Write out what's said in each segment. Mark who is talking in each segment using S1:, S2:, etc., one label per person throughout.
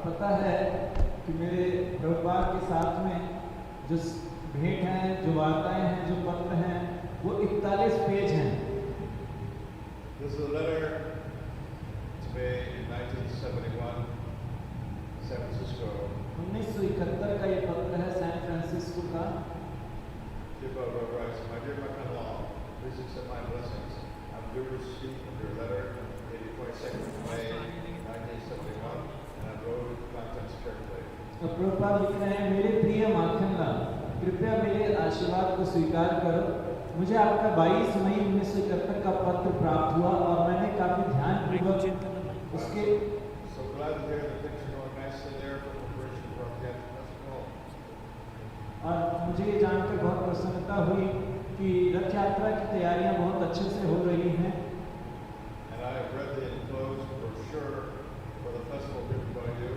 S1: पता है कि मेरे प्रभुपाद के साथ में जो भेंट हैं, जो वार्ताएं हैं, जो पत्र हैं, वो 41 पेज हैं।
S2: This is a letter to me in 1971, San Francisco.
S1: 1971 का ये पत्र है सैन फ्रांसिस्को का।
S2: Dear Bhagavad writes, my dear Bhakti, please accept my blessings. I'm due to speak of your letter dated 22nd of May 1971, and I wrote contents carefully.
S1: Prabhupada लिख रहे हैं, मेरे प्रिय माखनलाल, कृपया मेरे आशीर्वाद को स्वीकार करो। मुझे आपका 22 मई 1971 का पत्र प्राप्त हुआ और मैंने काफी ध्यानपूर्वक उसके
S2: So glad to hear that things are going nicely there for preparation for our theatrical.
S1: और मुझे ये जानकर बहुत प्रसन्नता हुई कि रथ यात्रा की तैयारियां बहुत अच्छे से हो रही हैं।
S2: And I have read the enclosed brochure for the festival given by you.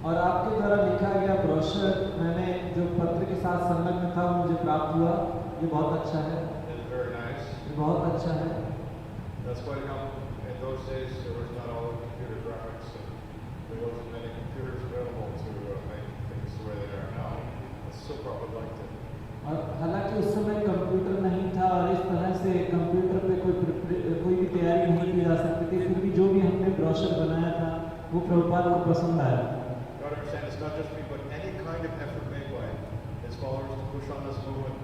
S1: और आपके द्वारा लिखा गया ब्रोशर मैंने जो पत्र के साथ संलग्न था वो मुझे प्राप्त हुआ। ये बहुत अच्छा है।
S2: It's very nice.
S1: ये बहुत अच्छा है।
S2: That's why in those days there was not all computer graphics and there wasn't many computers available to make things the way they are now. I still probably liked it.
S1: और हालांकि उस समय computer नहीं था और इस तरह से कंप्यूटर पे कोई भी तैयारी नहीं की जा सकती थी, फिर भी जो भी हमने ब्रोशर बनाया था वो प्रभुपाद को पसंद आया।
S2: You understand, it's not just me, but any kind of effort made by his followers to push on this movement,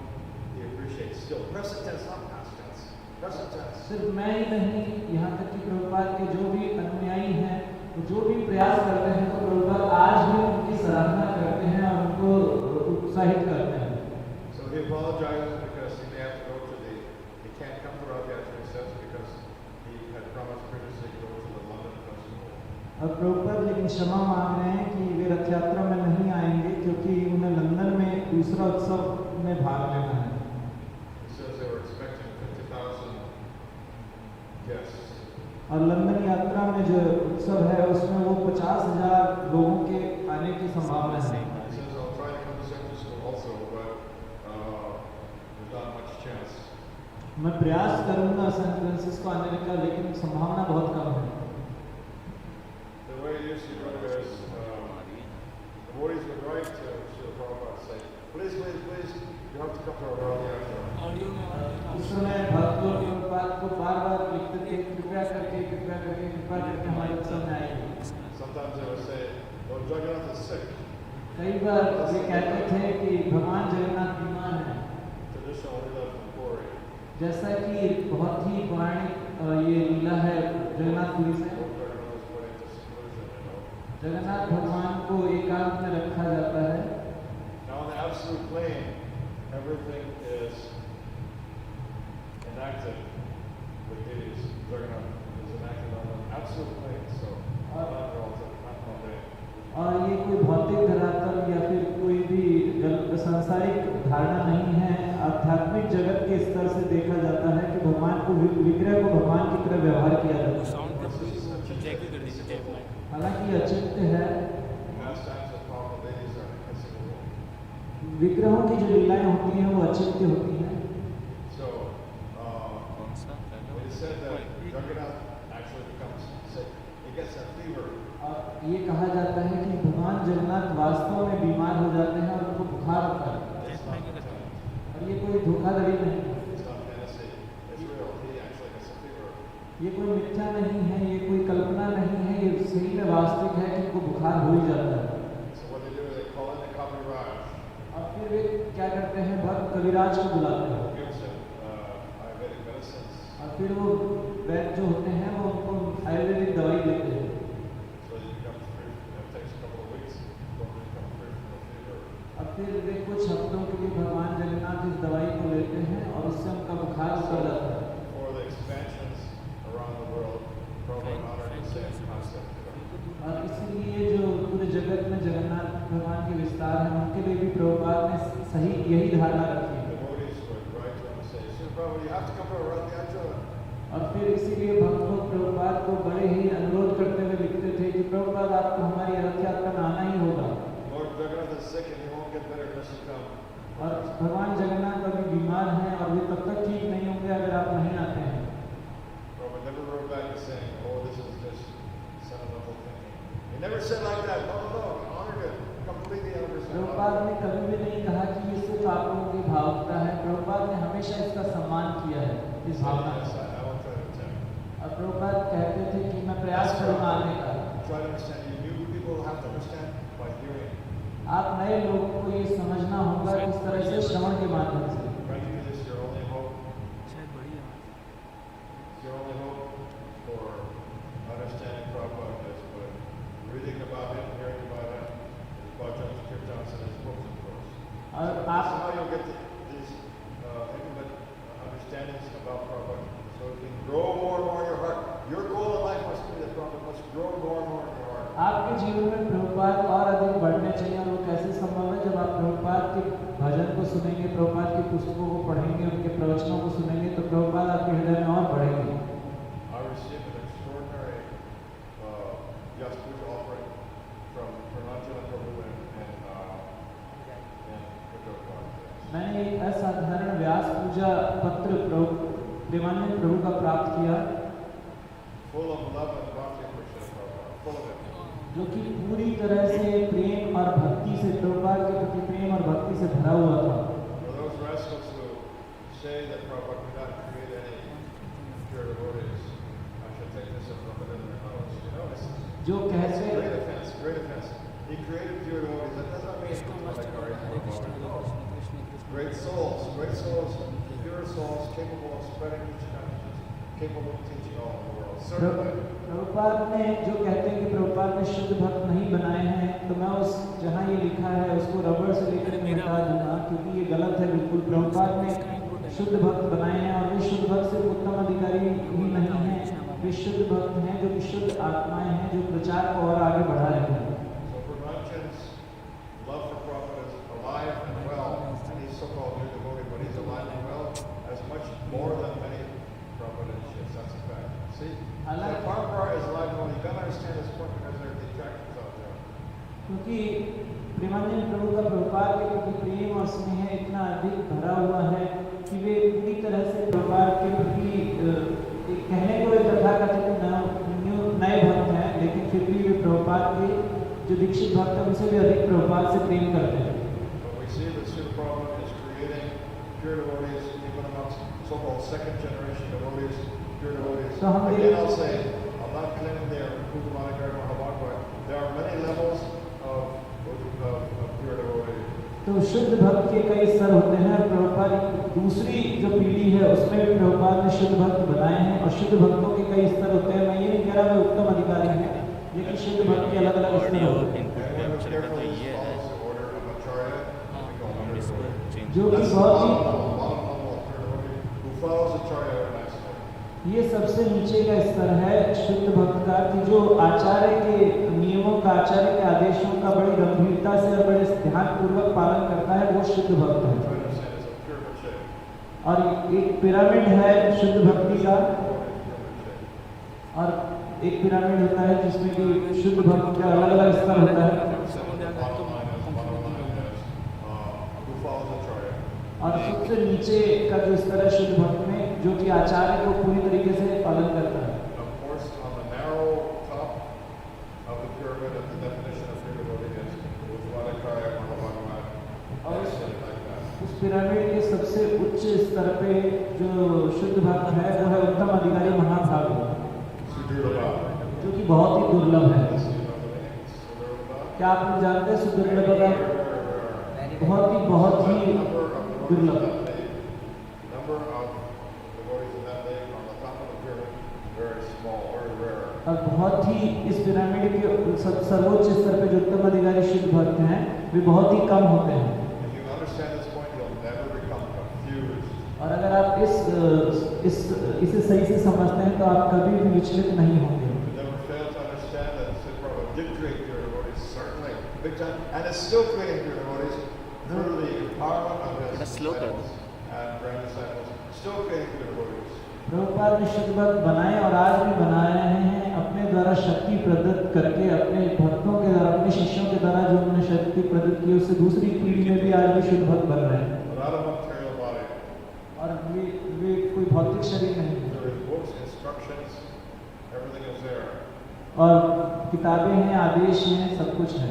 S2: he appreciates. Still, present tense, not past tense. Present tense.
S1: सिर्फ मैं ही नहीं, यहाँ तक कि प्रभुपाद के जो भी अनुयायी हैं, जो भी प्रयास करते हैं, तो प्रभुपाद आज भी उनकी सराहना करते हैं और उनको उत्साहित करते हैं।
S2: So he apologizes because he may have to go to he can't come to Radha Yatra, he says, because he had promised previously to go to the London festival.
S1: और प्रभुपाद लेकिन क्षमा मांग रहे हैं कि वे रथ यात्रा में नहीं आएंगे क्योंकि उन्हें लंदन में दूसरा उत्सव में भाग लेना है।
S2: He says they were expecting 50,000 guests.
S1: और लंदन यात्रा में जो उत्सव है उसमें वो 50,000 लोगों के आने की संभावना है।
S2: He says I'll try to come to San Francisco also, but there's not much chance.
S1: मैं प्रयास करूंगा सैन फ्रांसिस्को आने का, लेकिन संभावना बहुत कम है।
S2: The way it used to go is, the devotees would write to Srila Prabhupada say, please, please, please, you have to come to our Radha Yatra.
S1: उस समय भक्त लोग प्रभुपाद को बार-बार लिखते थे, कृपया करके हमारे उत्सव में आइए।
S2: Sometimes they would say, Lord Jagannath is sick.
S1: कई बार वे कहते थे कि भगवान जगन्नाथ बीमार हैं।
S2: Traditional Leela from Puri.
S1: जैसा कि बहुत ही पौराणिक ये लीला है जगन्नाथपुरी से। जगन्नाथ भगवान को एकांत में रखा जाता है।
S2: Now on the absolute plane, everything is enacted with these. Jagannath is enacted on an absolute plane, so not relative, not mundane.
S1: और ये कोई भौतिक धरातल या फिर कोई भी सांसारिक धारणा नहीं है, आध्यात्मिक जगत के स्तर से देखा जाता है कि भगवान को विग्रह को भगवान की तरह व्यवहार किया जाता है। हालांकि अचिंत्य है, विग्रहों की जो लीलाएं होती हैं वो अचिंत्य होती हैं। और ये कहा जाता है कि भगवान जगन्नाथ वास्तव में बीमार हो जाते हैं और उनको बुखार होता है, और ये कोई धोखाधड़ी नहीं है, ये कोई मिथ्या नहीं है, ये कोई कल्पना नहीं है, ये सही में वास्तविक है कि उनको बुखार हो ही जाता है। और फिर वे क्या करते हैं, भक्त कविराज को बुलाते हैं और फिर वो वैद्य जो होते हैं वो उनको आयुर्वेदिक दवाई देते हैं। और फिर वे कुछ हफ्तों के लिए भगवान जगन्नाथ इस दवाई को लेते हैं और उससे उनका बुखार उतर जाता है। और इसीलिए जो पूरे जगत में जगन्नाथ भगवान के विस्तार हैं उनके लिए भी प्रभुपाद ने सही यही धारणा रखी है। और फिर इसीलिए भक्त लोग प्रभुपाद को बड़े ही अनुरोध करते हुए लिखते थे कि प्रभुपाद आपको हमारी रथ यात्रा में आना ही होगा। और भगवान जगन्नाथ अभी बीमार हैं और वे तब तक ठीक नहीं होंगे अगर आप नहीं आते हैं।
S2: Never said like that. No, no.
S1: Prabhupada ने कभी भी नहीं कहा कि ये सिर्फ आप लोगों की भावुकता है। प्रभुपाद ने हमेशा इसका सम्मान किया है, इस भावना
S2: Yes,
S1: का।
S2: I will try to attend.
S1: और प्रभुपाद कहते थे कि मैं प्रयास करूँगा आने का।
S2: Try to understand. You new people have to understand by hearing.
S1: आप नए लोगों को ये समझना होगा किस तरह से श्रवण के माध्यम से।
S2: Frankly, this is your only hope. It's your only hope for understanding Prabhupada is by reading about him, hearing about him, his bhajans, kirtans, and his books, of course.
S1: और
S2: That's
S1: आप
S2: how you'll get these intimate understandings about Prabhupada. So it can grow more and more in your heart. Your goal in life must be that Prabhupada must grow more and more in your heart.
S1: आपके जीवन में प्रभुपाद और अधिक बढ़ने चाहिए। और वो कैसे संभव है? जब आप प्रभुपाद के भजन को सुनेंगे, प्रभुपाद की पुस्तकों को पढ़ेंगे, उनके प्रवचनों को सुनेंगे, तो प्रभुपाद आपके हृदय में और बढ़ेंगे।
S2: I received an extraordinary Yas Puja offering from Pranajana Prabhu and Prabhupada.
S1: मैंने एक असाधारण व्यास पूजा पत्र प्रेमानंद प्रभु का प्राप्त किया,
S2: Full of love and bhakti for Srila Prabhupada. Full of it.
S1: जो कि पूरी तरह से प्रेम और भक्ति से, प्रभुपाद के प्रति प्रेम और भक्ति से भरा हुआ था।
S2: For those rascals who say that Prabhupada could not create any pure devotees, I should take this and rub it in their nose. You know,
S1: जो
S2: it's
S1: कहते
S2: a great offense, great offense. He created pure devotees. That does not mean like great souls, pure souls, capable of spreading Krishna consciousness, capable of teaching all in the world. Certainly.
S1: Prabhupada ने जो कहते हैं कि प्रभुपाद ने शुद्ध भक्त नहीं बनाए हैं, तो मैं उस जहाँ ये लिखा है उसको रबड़ से लेकर मिटा दूंगा, क्योंकि ये गलत है बिल्कुल। प्रभुपाद ने शुद्ध भक्त बनाए हैं, और वे शुद्ध भक्त सिर्फ उत्तम अधिकारी ही नहीं हैं, वे शुद्ध भक्त हैं जो कि शुद्ध आत्माएं हैं, जो प्रचार को और आगे बढ़ा रहे हैं।
S2: So Pranajana's love for Prabhupada is alive and well, and he's so-called new devotee, but he's alive and well as much more than many Prabhupada ships. That's a fact. See? So Prabhupada is alive and well. You gotta understand this point because there are detractors out there.
S1: क्योंकि प्रेमानंद प्रभु का प्रभुपाद के प्रति प्रेम और स्नेह इतना अधिक भरा हुआ है कि वे पूरी तरह से प्रभुपाद के प्रति कहने को वे तथाकथित नए भक्त हैं, लेकिन फिर भी वे प्रभुपाद के जो दीक्षित भक्त हैं उनसे भी अधिक प्रभुपाद से प्रेम करते हैं।
S2: But we see that Srila Prabhupada is creating pure devotees, even amongst so-called second generation devotees, pure devotees.
S1: So
S2: again, I'll say, I'm not claiming they are Bhagvatam or Bhagavatam. There are many levels of pure devotees.
S1: तो शुद्ध भक्त के कई स्तर होते हैं। प्रभुपाद दूसरी जो पीढ़ी है उसमें भी प्रभुपाद ने शुद्ध भक्त बनाए हैं, और शुद्ध भक्तों के कई स्तर होते हैं। मैं ये नहीं कह रहा वे उत्तम अधिकारी हैं, लेकिन शुद्ध भक्त के अलग अलग स्तर होते हैं, जो कि बहुत ही ये सबसे नीचे का स्तर है शुद्ध भक्त का, कि जो आचार्य के नियमों का, आचार्य के आदेशों का बड़ी गंभीरता से और बड़े ध्यानपूर्वक पालन करता है, वो शुद्ध भक्त है। और एक पिरामिड है शुद्ध भक्ति का, और एक पिरामिड होता है जिसमें कि शुद्ध भक्त का अलग अलग स्तर होता है। और सबसे नीचे का जो स्तर है शुद्ध भक्त में, जो कि आचार्य को पूरी तरीके से पालन करता है। और उस पिरामिड के सबसे उच्च स्तर पे जो शुद्ध भक्त है वो है उत्तम अधिकारी महाभाग, जो कि बहुत ही दुर्लभ है। क्या आप लोग जानते हैं सुदुर्लभ का? बहुत ही दुर्लभ। और बहुत ही इस पिरामिड के सर्वोच्च स्तर पे जो उत्तम अधिकारी शुद्ध भक्त हैं वे बहुत ही कम होते हैं। और अगर आप इसे सही से समझते हैं तो आप कभी भी विचलित नहीं होंगे। प्रभुपाद ने शुद्ध भक्त बनाए और आज भी बना रहे हैं, अपने द्वारा शक्ति प्रदत्त करके, अपने भक्तों के द्वारा, अपने शिष्यों के द्वारा जो उन्होंने शक्ति प्रदत्त की, उससे दूसरी पीढ़ी में भी आज भी शुद्ध भक्त बन रहे हैं। और वे कोई भौतिक शरीर नहीं है। और किताबें हैं, आदेश हैं, सब कुछ है।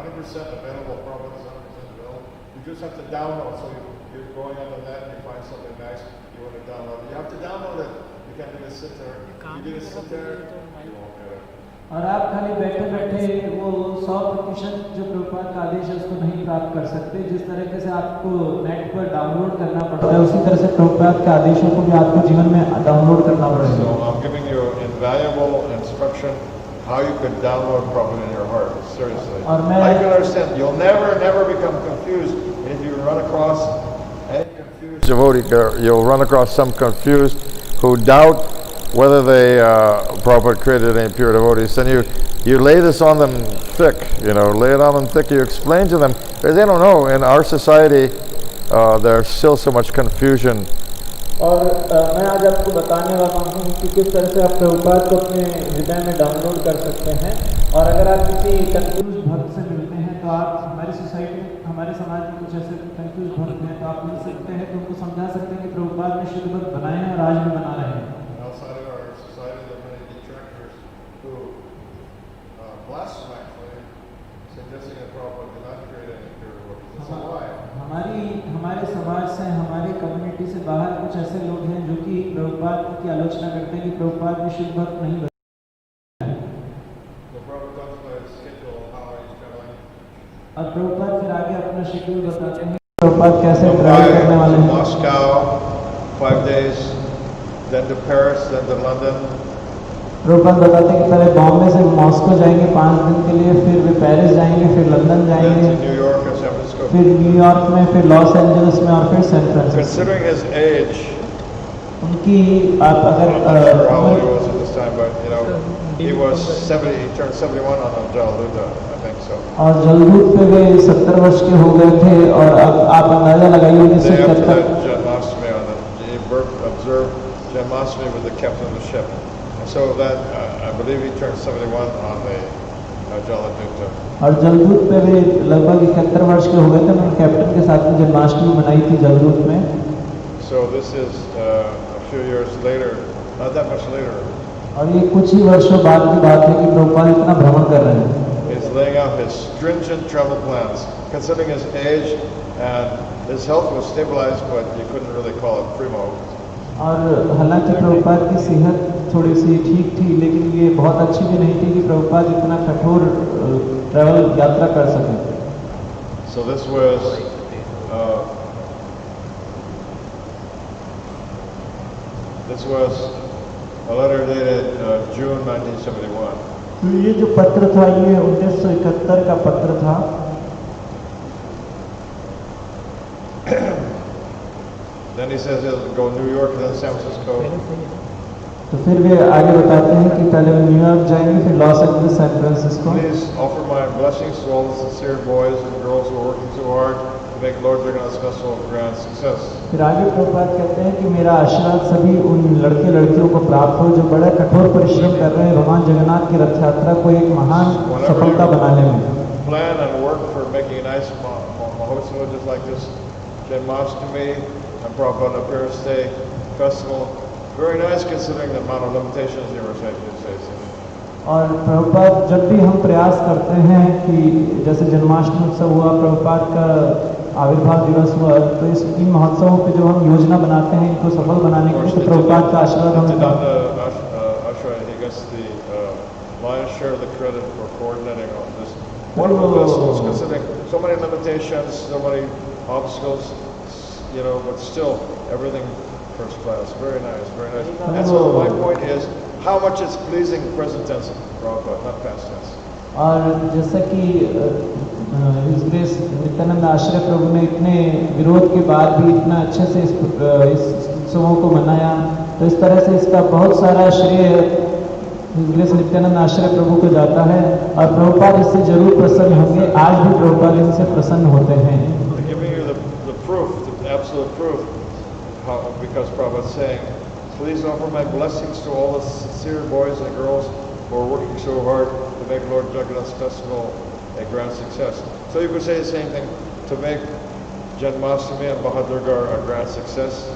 S2: 100% available, Prabhupada is 100% available. You just have to download. So you're going on the net and you find something nice, you want to download it. You have to download it. You can't just sit there. You just sit there, you won't get it.
S1: और आप खाली बैठे बैठे वो 100% जो प्रभुपाद का आदेश है उसको नहीं प्राप्त कर सकते। जिस तरीके से आपको नेट पर डाउनलोड करना पड़ता है उसी तरह से प्रभुपाद के आदेशों को भी आपको जीवन में डाउनलोड करना पड़ेगा।
S2: So I'm giving you invaluable instruction how you can download Prabhupada in your heart. Seriously, I can understand. You'll never become confused if you run across any confused devotee. You'll run across some confused who doubt whether they Prabhupada created any pure devotees, and you lay this on them thick, lay it on them thick. You explain to them because they don't know. In our society, there's still so much confusion.
S1: और मैं आज आपको बताने वाला हूँ कि किस तरह से आप प्रभुपाद को अपने हृदय में डाउनलोड कर सकते हैं। और अगर आप किसी कंफ्यूज भक्त से मिलते हैं तो आप हमारी सोसाइटी में, हमारे समाज में कुछ ऐसे कंफ्यूज भक्त हैं तो आप मिल सकते हैं, तो उनको समझा सकते हैं कि प्रभुपाद ने शुद्ध भक्त बनाए हैं और आज भी बना रहे हैं। हमारे समाज से, हमारे कम्युनिटी से बाहर कुछ ऐसे लोग हैं जो कि प्रभुपाद की आलोचना करते हैं कि प्रभुपाद ने शुद्ध भक्त नहीं बनाए। और प्रभुपाद फिर आगे अपना शेड्यूल बताते हैं प्रभुपाद कैसे ट्रैवल करने वाले हैं।
S2: Moscow 5 days, then to Paris, then to London.
S1: Prabhupada बताते हैं कि पहले बॉम्बे से मॉस्को जाएंगे 5 दिन के लिए, फिर वे पेरिस जाएंगे, फिर लंदन जाएंगे, फिर न्यूयॉर्क में, फिर लॉस एंजलिस में और फिर San Francisco.
S2: Considering his age,
S1: उनकी आप अगर
S2: he was 70. He turned 71 on Jalaluddha, I think so.
S1: और जलदूत पे वे 70 वर्ष के हो गए थे और अब आप अंदाजा लगाइए कि 77
S2: Janmashtami on the observed Janmashtami with the captain of the ship. And so that I believe he turned 71 on the Jalaluddha.
S1: और जलदूत पे वे लगभग 71 वर्ष के हो गए थे। मैंने कैप्टन के साथ में जन्माष्टमी मनाई थी जलदूत में।
S2: So this is a few years later, not that much later.
S1: और ये कुछ ही वर्षों बाद की बात है कि प्रभुपाद इतना भ्रमण कर रहे हैं।
S2: He's laying out his stringent travel plans, considering his age and his health was stabilized, but you couldn't really call it primo.
S1: और हालांकि प्रभुपाद की सेहत थोड़ी सी ठीक थी, लेकिन ये बहुत अच्छी भी नहीं थी कि प्रभुपाद इतना कठोर ट्रैवल यात्रा कर सकें।
S2: So this was a letter dated June 1971.
S1: ये जो पत्र था ये 1971 का पत्र था।
S2: Then he says he'll go New York, then San Francisco.
S1: तो फिर वे आगे बताते हैं कि पहले वे न्यूयॉर्क जाएंगे, फिर Los Angeles, San Francisco.
S2: Please offer my blessings to all the sincere boys and girls who are working so hard to make Lord Jagannath's festival a grand success.
S1: फिर आगे प्रभुपाद कहते हैं कि मेरा आशीर्वाद सभी उन लड़के लड़कियों को प्राप्त हो जो बड़ा कठोर परिश्रम कर रहे हैं भगवान जगन्नाथ की रथ यात्रा को एक महान सफलता बनाने में।
S2: Plan and work for making a nice Mahotsav just like this Janmashtami and Prabhupada Appearance Day festival. Very nice considering the amount of limitations you were saying.
S1: और प्रभुपाद जब भी हम प्रयास करते हैं कि जैसे जन्माष्टमी उत्सव हुआ, प्रभुपाद का आविर्भाव दिवस हुआ, तो इस इन महोत्सवों पे जो हम योजना बनाते हैं इनको सफल बनाने के लिए तो प्रभुपाद का आशीर्वाद हमें
S2: he gets the lion's share of the credit for coordinating all this wonderful festivals, considering so many limitations, so many obstacles, but still everything first class. Very nice, very nice. And so my point is how much it's pleasing present tense of Prabhupada, not past tense.
S1: और जैसा कि नित्यानंद आश्रय प्रभु ने इतने विरोध के बाद भी इतना अच्छे से इस उत्सवों को मनाया, तो इस तरह से इसका बहुत सारा श्रेय नित्यानंद आश्रय प्रभु को जाता है और प्रभुपाद इससे जरूर प्रसन्न होंगे। आज भी प्रभुपाद इनसे प्रसन्न होते हैं।
S2: Giving you the proof, the absolute proof, because Prabhupada is saying, please offer my blessings to all the sincere boys and girls who are working so hard to make Lord Jagannath's festival a grand success. So you could say the same thing to make Janmashtami and Bahadurgarh a grand success.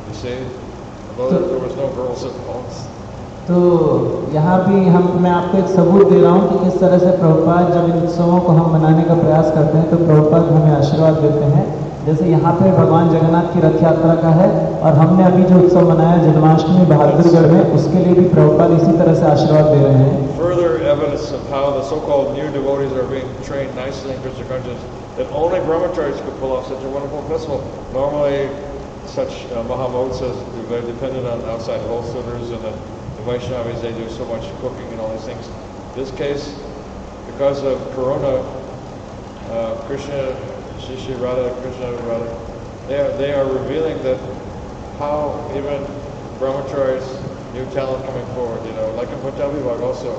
S2: You see, although there was no girls involved.
S1: तो यहाँ भी मैं आपको एक सबूत दे रहा हूँ कि किस तरह से प्रभुपाद जब इन उत्सवों को हम मनाने का प्रयास करते हैं तो प्रभुपाद हमें आशीर्वाद देते हैं। जैसे यहाँ पे भगवान जगन्नाथ की रथ यात्रा का है और हमने अभी जो उत्सव मनाया जन्माष्टमी बहादुरगढ़ में, उसके लिए भी प्रभुपाद इसी तरह से आशीर्वाद दे रहे हैं।
S3: Further evidence of how the so-called new devotees are being trained nicely in Krishna consciousness, that only brahmacharis could pull off such a wonderful festival. Normally, such mahamotsas, they're dependent on outside wholesalers, and the Vaishnavis, they do so much cooking and all these things. In this case, because of Corona, Krishna, Shri Radha, Krishna Radha, they are revealing that how even brahmacharis, new talent coming forward, like in Punjabi Bhag also.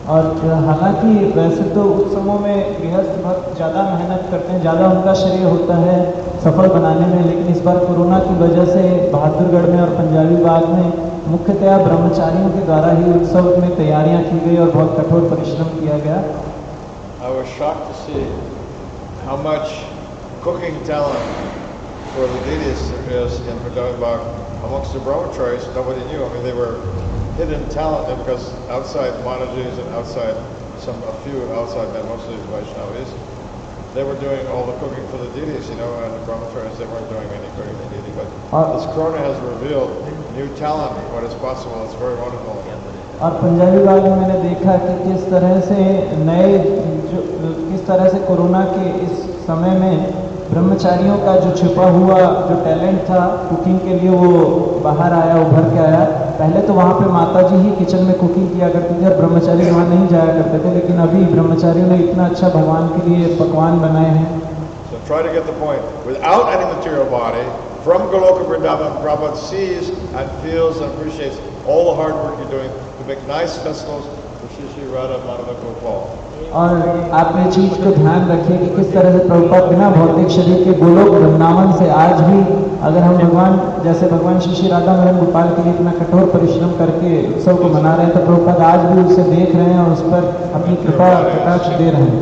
S1: और हालांकि वैसे तो उत्सवों में गृहस्थ बहुत ज़्यादा मेहनत करते हैं, ज़्यादा उनका श्रेय होता है सफल बनाने में, लेकिन इस बार कोरोना की वजह से बहादुरगढ़ में और पंजाबी बाग में मुख्यतया ब्रह्मचारियों के द्वारा ही उत्सव में तैयारियां की गई और बहुत कठोर परिश्रम किया गया।
S3: I was shocked to see how much cooking talent for the deities there is in Punjabi Bhag amongst the brahmacharis. Nobody knew. I mean, they were hidden talent because outside Maharajas and outside a few outside men, mostly Vaishnavis, they were doing all the cooking for the deities, and the brahmacharis, they weren't doing any cooking for the deity. But this corona has revealed new talent, what is possible. It's very wonderful.
S1: और पंजाबी बाग में मैंने देखा कि किस तरह से corona के इस समय में ब्रह्मचारियों का जो छिपा हुआ जो टैलेंट था कुकिंग के लिए वो बाहर आया, उभर के आया। पहले तो वहाँ पे माता जी ही किचन में कुकिंग किया करती थी और ब्रह्मचारी वहाँ नहीं जाया करते थे, लेकिन अभी ब्रह्मचारियों ने इतना अच्छा भगवान के लिए पकवान बनाए हैं।
S3: So try to get the point. Without any material body, from Goloka Vrindavan, Prabhupada sees and feels and appreciates all the hard work you're doing to make nice festivals for Shri Shri Radha Madhava Gopal.
S1: और आप ये चीज को ध्यान रखिए कि किस तरह से प्रभुपाद बिना भौतिक शरीर के गोलोक वृंदावन से आज भी अगर हम भगवान श्री श्री राधा मदन गोपाल के लिए इतना कठोर परिश्रम करके उत्सव को मना रहे हैं, तो प्रभुपाद आज भी उसे देख रहे हैं और उस पर अपनी कृपा कटाक्ष दे रहे हैं।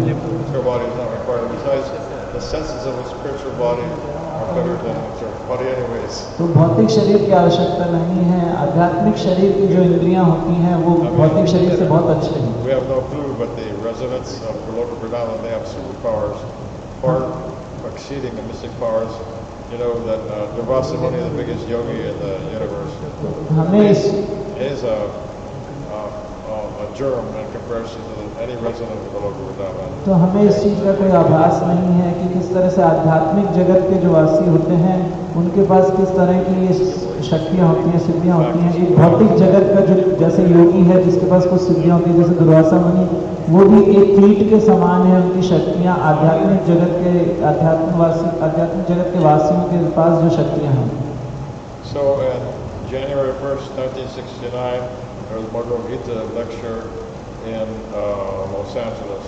S1: तो भौतिक शरीर की आवश्यकता नहीं है, आध्यात्मिक शरीर की जो इंद्रियां होती हैं वो भौतिक शरीर से बहुत अच्छे हैं।
S3: We have no clue, but the residents of Goloka Vrindavan, they have superpowers, far exceeding the mystic powers. You know that Durvasa Muni, the biggest yogi in the universe, is a germ in comparison to any resident of Goloka Vrindavan.
S1: तो हमें इस चीज़ का कोई आभास नहीं है कि किस तरह से आध्यात्मिक जगत के जो वासी होते हैं उनके पास किस तरह की शक्तियाँ होती हैं, सिद्धियाँ होती हैं। एक भौतिक जगत का जो जैसे योगी है जिसके पास कुछ सिद्धियाँ होती है, जैसे दुर्वासा मुनि, वो भी एक कीट के समान है। उनकी शक्तियाँ आध्यात्मिक जगत के वासियों के पास जो शक्तियाँ हैं।
S3: So on January 1st, 1969, there was a Bhagavad lecture in Los Angeles.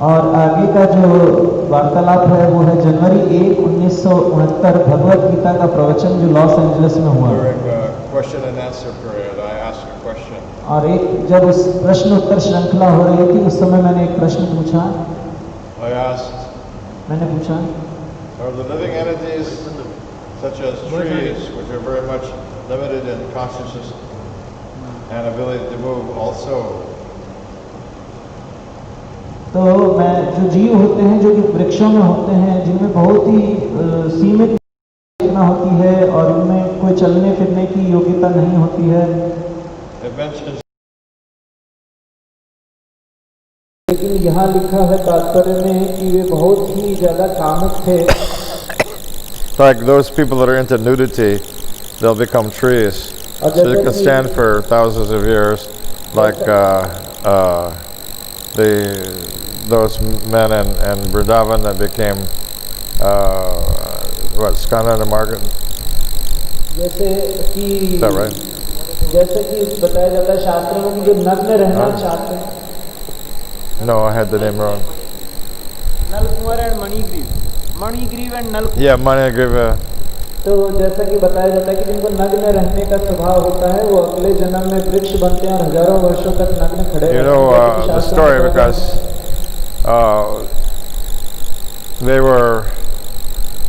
S1: और आगे का जो वार्तालाप है वो है जनवरी 1, 1969 भगवत गीता का प्रवचन जो लॉस एंजलिस में हुआ।
S3: Question and answer period, I asked a question.
S1: और जब उस प्रश्न उत्तर श्रृंखला हो रही थी उस समय मैंने एक प्रश्न पूछा। मैंने पूछा,
S3: are the living entities such as trees, which are very much limited in consciousness and ability to move, also?
S1: तो जो जीव होते हैं जो कि वृक्षों में होते हैं, जिनमें बहुत ही सीमित चेतना होती है और उनमें कोई चलने फिरने की योग्यता नहीं होती है, लेकिन यहाँ लिखा है तात्पर्य में कि वे बहुत ही ज्यादा कामुक थे।
S3: Like those people that are into nudity, they'll become trees. So they can stand for thousands of years, like those men in Vrindavan that became Skanda and Margaret. Is that right?
S1: जैसे कि बताया जाता है शास्त्रों में जो नग्न रहना चाहते हैं।
S3: No, I had the name wrong.
S1: Nalkuvar and Manigriva and Nalkuvar.
S3: Yeah, Manigriva.
S1: तो जैसा कि बताया जाता है कि जिनको नग्न रहने का स्वभाव होता है वो अगले जन्म में वृक्ष बनते हैं और हजारों वर्षों तक नग्न खड़े रहते हैं।
S3: You know the story because they were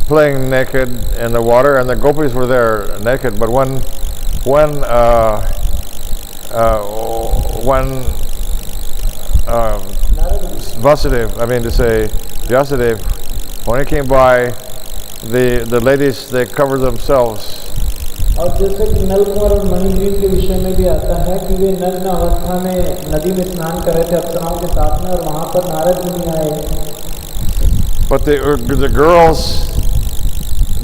S3: playing naked in the water and the gopis were there naked, but when when Vyasadeva, when he came by, the ladies, they covered themselves.
S1: और जैसे कि नल कुमार और मणिग्रीव के विषय में भी आता है कि वे नग्न अवस्था में नदी में स्नान कर रहे थे अप्सराओं के साथ में, और वहाँ पर नारद मुनि आए.
S3: But the girls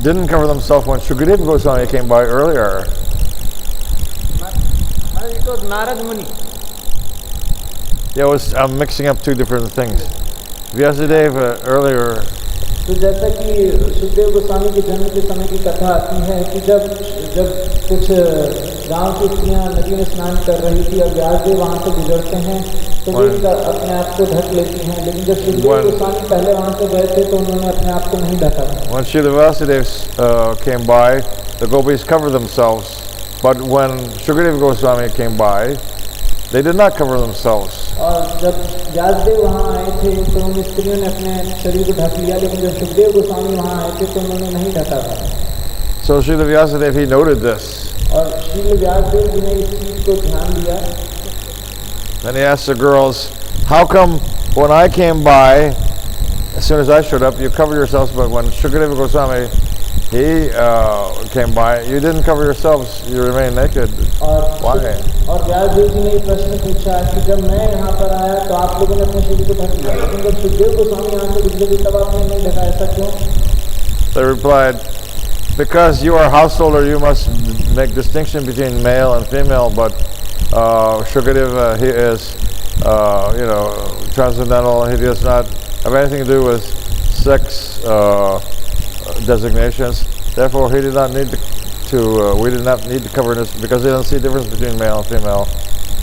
S3: didn't cover themselves when Shukadeva Goswami came by earlier.
S1: It was Narad Muni.
S3: Yeah, I'm mixing up two different things. Vyasadeva earlier.
S1: तो जैसा कि सुखदेव गोस्वामी के जन्म के समय की कथा आती है कि जब कुछ गांव की स्त्रियां नदी में स्नान कर रही थी और व्यासदेव वहां से गुजरते हैं तो वे अपने आप को ढक लेती हैं, लेकिन जब सुखदेव गोस्वामी पहले वहां से गए थे तो उन्होंने अपने आप को नहीं ढका.
S3: When Srila Vyasadeva came by, the gopis covered themselves, but when Shukadeva Goswami came by, they did not cover themselves.
S1: और जब व्यासदेव वहाँ आए थे तो उन स्त्रियों ने अपने शरीर को ढक लिया, लेकिन जब सुखदेव गोस्वामी वहाँ आए थे तो उन्होंने नहीं ढका था.
S3: So Srila Vyasadeva, he noted this.
S1: और श्रील व्यासदेव जी ने इस चीज को ध्यान दिया.
S3: Then he asked the girls, how come when I came by, as soon as I showed up, you covered yourselves, but when Shukadeva Goswami, he came by, you didn't cover yourselves, you remained naked. Why?
S1: और व्यासदेव जी ने प्रश्न पूछा कि जब मैं यहाँ पर आया तो आप लोगों ने अपने शरीर को ढक लिया, लेकिन जब सुखदेव गोस्वामी यहाँ से गुजरे तब आपने नहीं ढका, ऐसा क्यों?
S3: They replied, because you are a householder, you must make distinction between male and female, but Shukadeva, he is, transcendental. He does not have anything to do with sex designations. Therefore, he did not need we did not need to cover this because they don't see difference between male and female.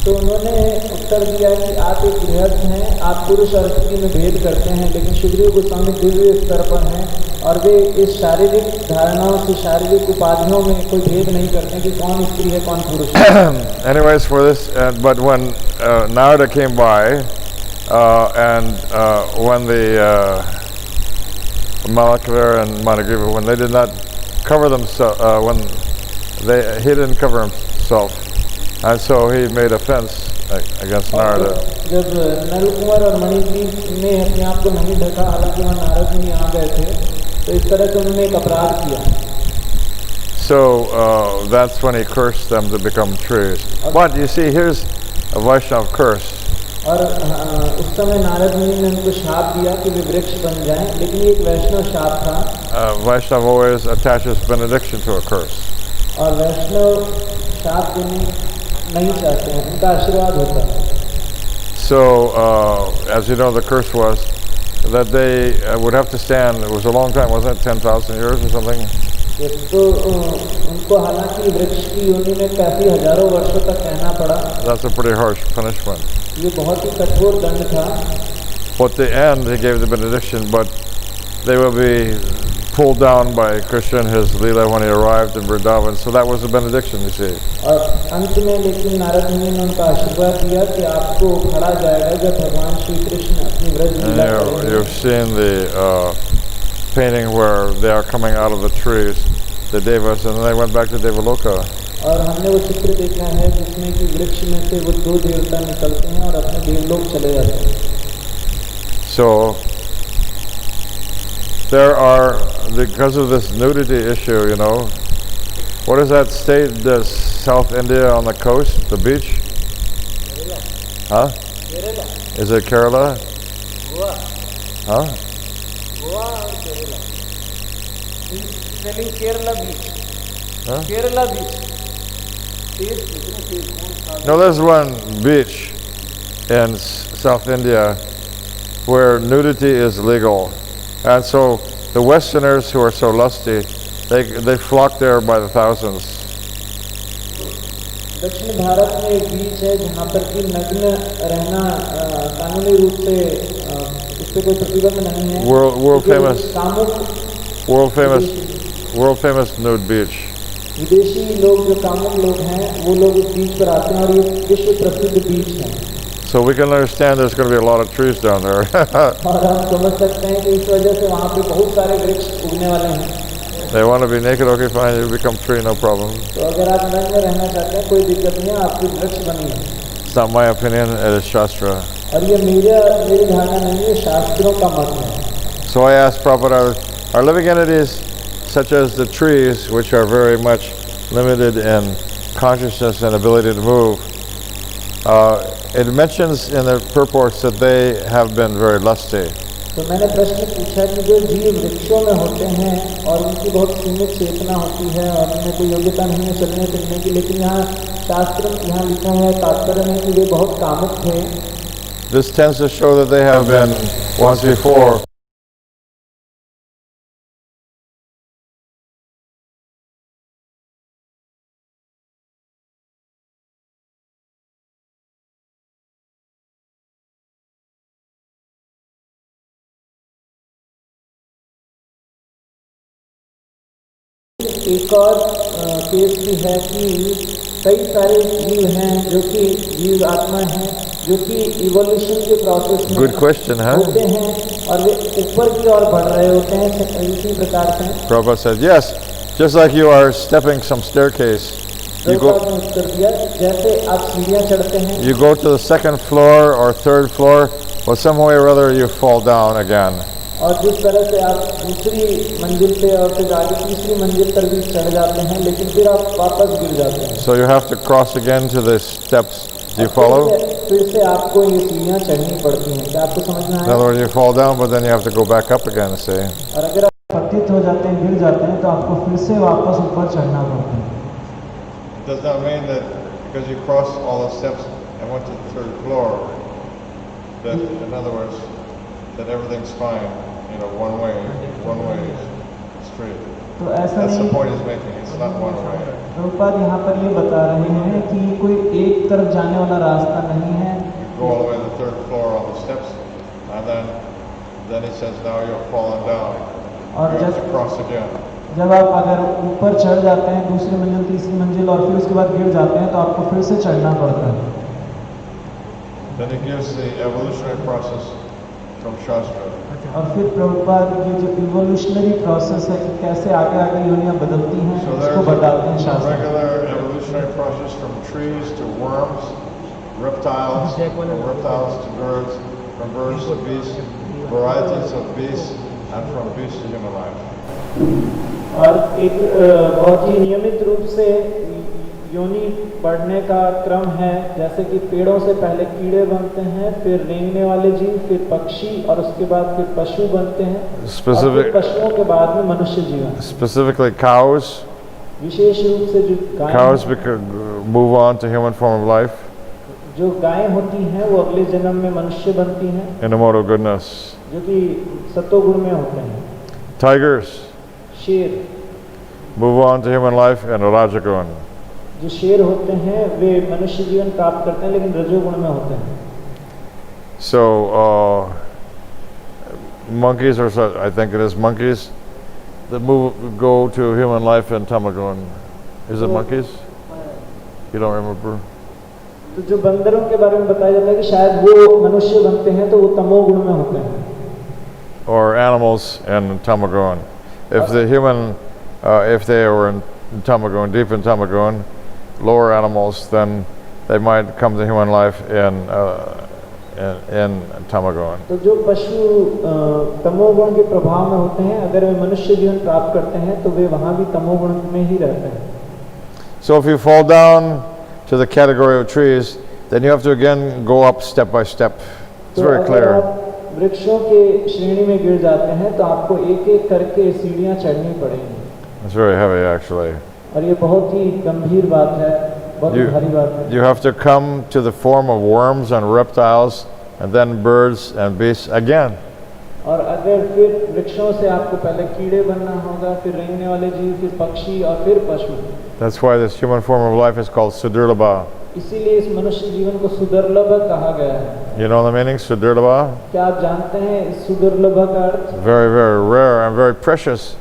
S1: तो उन्होंने उत्तर दिया कि आप एक गृहस्थ हैं, आप पुरुष और स्त्री में भेद करते हैं, लेकिन सुखदेव गोस्वामी दिव्य स्तर पर हैं और वे इस शारीरिक धारणाओं से, शारीरिक उपाधियों में कोई भेद नहीं करते कि कौन स्त्री है कौन पुरुष है.
S3: Anyways, for this, but when Narada came by, and when the Malakavira and Madhurya, when they did not cover themselves, he didn't cover himself. And so he made a fence against Narada.
S1: जब नल कुमार और मणिग्रीव ने अपने आप को नहीं ढका, हालांकि वहाँ नारद मुनि आ गए थे, तो इस तरह से उन्होंने एक अपराध किया.
S3: So that's when he cursed them to become trees. But you see, here's a Vaishnava curse.
S1: और उस समय नारद मुनि ने उनको शाप दिया कि वे वृक्ष बन जाएं, लेकिन ये एक वैष्णव शाप था.
S3: Vaishnava always attaches benediction to a curse.
S1: और वैष्णव शाप देने नहीं चाहते हैं, उनका आशीर्वाद होता है.
S3: So, as you know, the curse was that they would have to stand. It was a long time, wasn't it? 10,000 years or something.
S1: तो उनको हालांकि वृक्ष की योनि में काफी हजारों वर्षों तक रहना पड़ा.
S3: That's a pretty harsh punishment.
S1: ये बहुत ही कठोर दंड था.
S3: But at the end, he gave the benediction, but they will be pulled down by Krishna and his Leela when he arrived in Vrindavan. So that was the benediction, you see.
S1: और अंत में लेकिन नारद मुनि ने उनका आशीर्वाद दिया कि आपको खड़ा जाएगा जब भगवान श्री कृष्ण अपनी व्रज लीला करेंगे.
S3: You've seen the painting where they are coming out of the trees, the devas, and then they went back to Devaloka.
S1: और हमने वो चित्र देखा है जिसमें कि वृक्ष में से वो दो देवता निकलते हैं और अपने देवलोक चले जाते हैं.
S3: So there are, because of this nudity issue, what is that state, the South India on the coast, the beach?
S1: Kerala.
S3: Huh?
S1: Kerala.
S3: Is it Kerala?
S1: Goa.
S3: Huh?
S1: Goa or Kerala. Telling Kerala beach.
S3: Huh?
S1: Kerala beach.
S3: No, there's one beach in South India where nudity is legal. And so the Westerners who are so lusty, they flock there by the thousands.
S1: दक्षिण भारत में एक बीच है जहाँ पर कि नग्न रहना कानूनी रूप से इस पे कोई प्रतिबंध नहीं है.
S3: World famous nude beach.
S1: विदेशी लोग जो कामुक लोग हैं वो लोग इस बीच पर आते हैं और ये विश्व प्रसिद्ध बीच है.
S3: So we can understand there's going to be a lot of trees down there.
S1: और हम समझ सकते हैं कि इस वजह से वहाँ पे बहुत सारे वृक्ष उगने वाले हैं.
S3: They want to be naked, okay, fine, you become tree, no problem.
S1: तो अगर आप नग्न रहना चाहते हैं, कोई दिक्कत नहीं है, आपकी वृक्ष बनिए।
S3: It's not my opinion, it is Shastra.
S1: और ये मेरी धारणा नहीं है, शास्त्रों का मत है।
S3: So I asked Prabhupada, are living entities such as the trees, which are very much limited in consciousness and ability to move, it mentions in the purports that they have been very lusty.
S1: तो मैंने प्रश्न पूछा कि जो जीव वृक्षों में होते हैं और उनकी बहुत सीमित चेतना होती है और उनमें कोई योग्यता नहीं है चलने फिरने की, लेकिन यहाँ शास्त्र यहाँ लिखा है, तात्पर्य में कि वे बहुत कामुक थे।
S3: This tends to show that they have been once before
S1: एक और केस भी है कि कई सारे जीव हैं जो कि जीव आत्मा हैं जो कि इवोल्यूशन के प्रोसेस में
S3: Good question, huh?
S1: होते हैं और वे ऊपर की ओर बढ़ रहे होते हैं इसी प्रकार से।
S3: Prabhupada said, yes, just like you are stepping some staircase, you
S1: Prabhupada ने उत्तर दिया, जैसे आप सीढ़ियाँ चढ़ते हैं,
S3: you go to the second floor or third floor, but some way or other you fall down again.
S1: और जिस तरह से आप दूसरी मंजिल पे और फिर आगे तीसरी मंजिल पर भी चढ़ जाते हैं, लेकिन फिर आप वापस गिर जाते हैं।
S3: So you have to cross again to the steps. Do you follow?
S1: फिर से आपको ये सीढ़ियाँ चढ़नी पड़ती हैं, क्या आपको समझना
S3: In
S1: है?
S3: other words, you fall down, but then you have to go back up again, see?
S1: और अगर आप पतित हो जाते हैं, गिर जाते हैं, तो आपको फिर से वापस ऊपर चढ़ना पड़ता है।
S3: It does not mean that because you crossed all the steps and went to the third floor, that, in other words, that everything's fine, you know, one way straight.
S1: तो ऐसा
S3: That's the
S1: नहीं,
S3: point he's making, it's not one way.
S1: Prabhupada यहाँ पर ये बता रहे हैं कि कोई एक तरफ जाने वाला रास्ता नहीं है।
S3: You go all the way to the third floor on the steps, and then he says, now you're falling down.
S1: और
S3: You have to cross again.
S1: जब आप अगर ऊपर चढ़ जाते हैं दूसरी मंजिल तीसरी मंजिल और फिर उसके बाद गिर जाते हैं, तो आपको फिर से चढ़ना पड़ता है।
S3: Then he gives the evolutionary process from Shastra.
S1: और फिर प्रभुपाद ये जो इवोल्यूशनरी प्रोसेस है कि कैसे आगे आगे योनियां बदलती हैं,
S3: So
S1: उसको बताते हैं
S3: there's a
S1: शास्त्र।
S3: regular evolutionary process from trees to worms, reptiles, from reptiles to birds, from birds to beasts, varieties of beasts, and from beasts to human life.
S1: और एक बहुत ही नियमित रूप से योनि बढ़ने का क्रम है, जैसे कि पेड़ों से पहले कीड़े बनते हैं, फिर रेंगने वाले जीव, फिर पक्षी और उसके बाद फिर पशु बनते हैं, और फिर पशुओं के बाद में मनुष्य जीवन।
S3: Specifically cows.
S1: विशेष रूप से जो
S3: Cows move on to human form of life
S1: जो गायें होती हैं वो अगले जन्म में मनुष्य बनती हैं,
S3: in the mode of goodness.
S1: जो कि सत्वगुण में होते हैं।
S3: Tigers
S1: शेर
S3: move on to human life in Rajagun.
S1: जो शेर होते हैं वे मनुष्य जीवन प्राप्त करते हैं, लेकिन रजोगुण में होते हैं।
S3: So monkeys, or I think it is monkeys, that go to human life in Tamagun. Is it monkeys? You don't remember?
S1: तो जो बंदरों के बारे में बताया जाता है कि शायद वो मनुष्य बनते हैं तो वो तमोगुण में होते हैं।
S3: Or animals in Tamagun. If the human, if they were in Tamagun, deep in Tamagun, lower animals, then they might come to human life in Tamagun.
S1: तो जो पशु तमोगुण के प्रभाव में होते हैं, अगर वे मनुष्य जीवन प्राप्त करते हैं तो वे वहाँ भी तमोगुण में ही रहते हैं।
S3: So if you fall down to the category of trees, then you have to again go up step by step. It's very clear.
S1: वृक्षों के श्रेणी में गिर जाते हैं तो आपको एक एक करके सीढ़ियाँ चढ़नी पड़ेंगी।
S3: It's very heavy actually.
S1: और ये बहुत ही गंभीर बात है, बहुत भारी बात है।
S3: You have to come to the form of worms and reptiles, and then birds and beasts again.
S1: और अगर फिर वृक्षों से आपको पहले कीड़े बनना होगा, फिर रेंगने वाले जीव, फिर पक्षी और फिर पशु।
S3: That's why this human form of life is called Sudurlabha.
S1: इसीलिए इस मनुष्य जीवन को सुदुर्लभ कहा गया है।
S3: You know the meaning, Sudurlabha?
S1: क्या आप जानते हैं इस सुदुर्लभ का अर्थ?
S3: Very, very rare and very precious,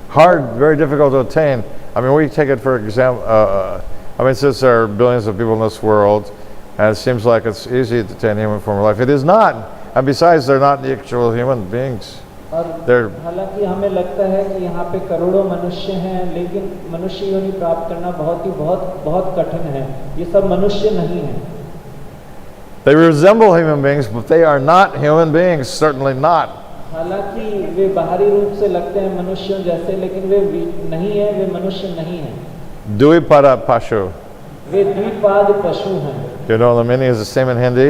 S3: hard, very difficult to attain. I mean, we take it for example. I mean, since there are billions of people in this world, and it seems like it's easy to attain human form of life, it is not. And besides, they're not the actual human beings. They're
S1: हालांकि हमें लगता है कि यहाँ पे करोड़ों मनुष्य हैं, लेकिन मनुष्य योनि प्राप्त करना बहुत कठिन है। ये सब मनुष्य नहीं हैं।
S3: They resemble human beings, but they are not human beings, certainly not.
S1: हालांकि वे बाहरी रूप से लगते हैं मनुष्यों जैसे, लेकिन वे नहीं है, वे मनुष्य नहीं हैं।
S3: Dvipada Pashu.
S1: वे द्विपाद पशु हैं।
S3: You know the meaning is the same in Hindi?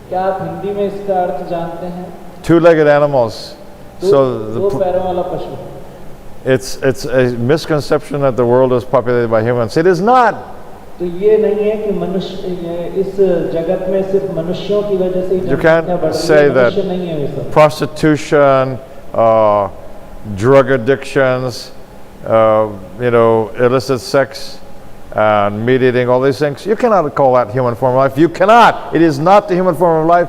S1: क्या आप हिंदी में इसका अर्थ जानते हैं?
S3: Two-legged animals.
S1: दो पैरों वाला पशु।
S3: It's a misconception that the world is populated by humans. It is not.
S1: तो ये नहीं है कि मनुष्य इस जगत में सिर्फ मनुष्यों की वजह से
S3: You can't say that prostitution, drug addictions, illicit sex, and meat eating, all these things, you cannot call that human form of life. You cannot. It is not the human form of life.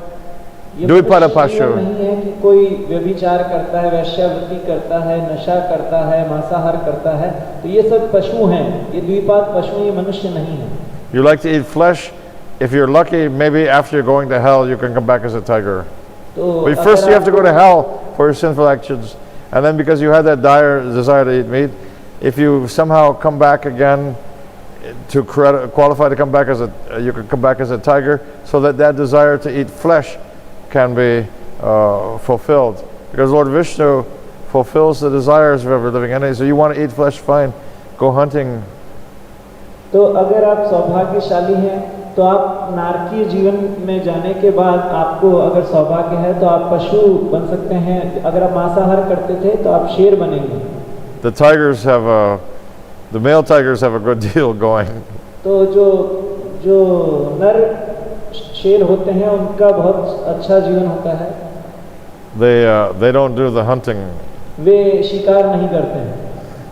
S3: Dvipada Pashu.
S1: नहीं है कि कोई व्यभिचार करता है, वैश्यावृत्ति करता है, नशा करता है, मांसाहार करता है, तो ये सब पशु हैं। ये द्विपाद पशु, ये मनुष्य नहीं है।
S3: You like to eat flesh? If you're lucky, maybe after you're going to hell, you can come back as a tiger. But first you have to go to hell for your sinful actions. And then because you had that dire desire to eat meat, if you somehow come back again, to qualify to come back as you can come back as a tiger, so that desire to eat flesh can be fulfilled. Because Lord Vishnu fulfills the desires of every living entity. So you want to eat flesh, fine, go hunting.
S1: तो अगर आप सौभाग्यशाली हैं, तो आप नारकीय जीवन में जाने के बाद आपको अगर सौभाग्य है तो आप पशु बन सकते हैं। अगर आप मांसाहार करते थे तो आप शेर बनेंगे।
S3: The male tigers have a good deal going.
S1: तो जो नर शेर होते हैं उनका बहुत अच्छा जीवन होता है।
S3: They don't do the hunting.
S1: वे शिकार नहीं करते हैं।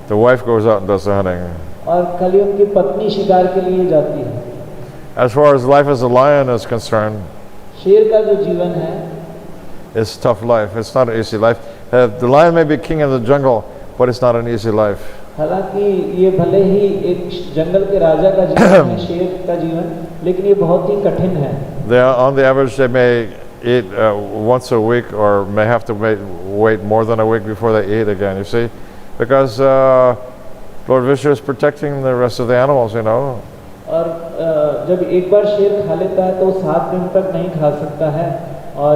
S3: The wife goes out and does the hunting.
S1: और खाली उनकी पत्नी शिकार के लिए जाती है।
S3: As far as life as a lion is concerned,
S1: शेर का जो जीवन है,
S3: it's tough life. It's not an easy life. The lion may be king of the jungle, but it's not an easy life.
S1: हालांकि ये भले ही एक जंगल के राजा का जीवन है, शेर का जीवन, लेकिन ये बहुत ही कठिन है।
S3: On the average, they may eat once a week, or may have to wait more than a week before they eat again. You see, because Lord Vishnu is protecting the rest of the animals.
S1: और जब एक बार शेर खा लेता है तो 7 दिन तक नहीं खा सकता है, और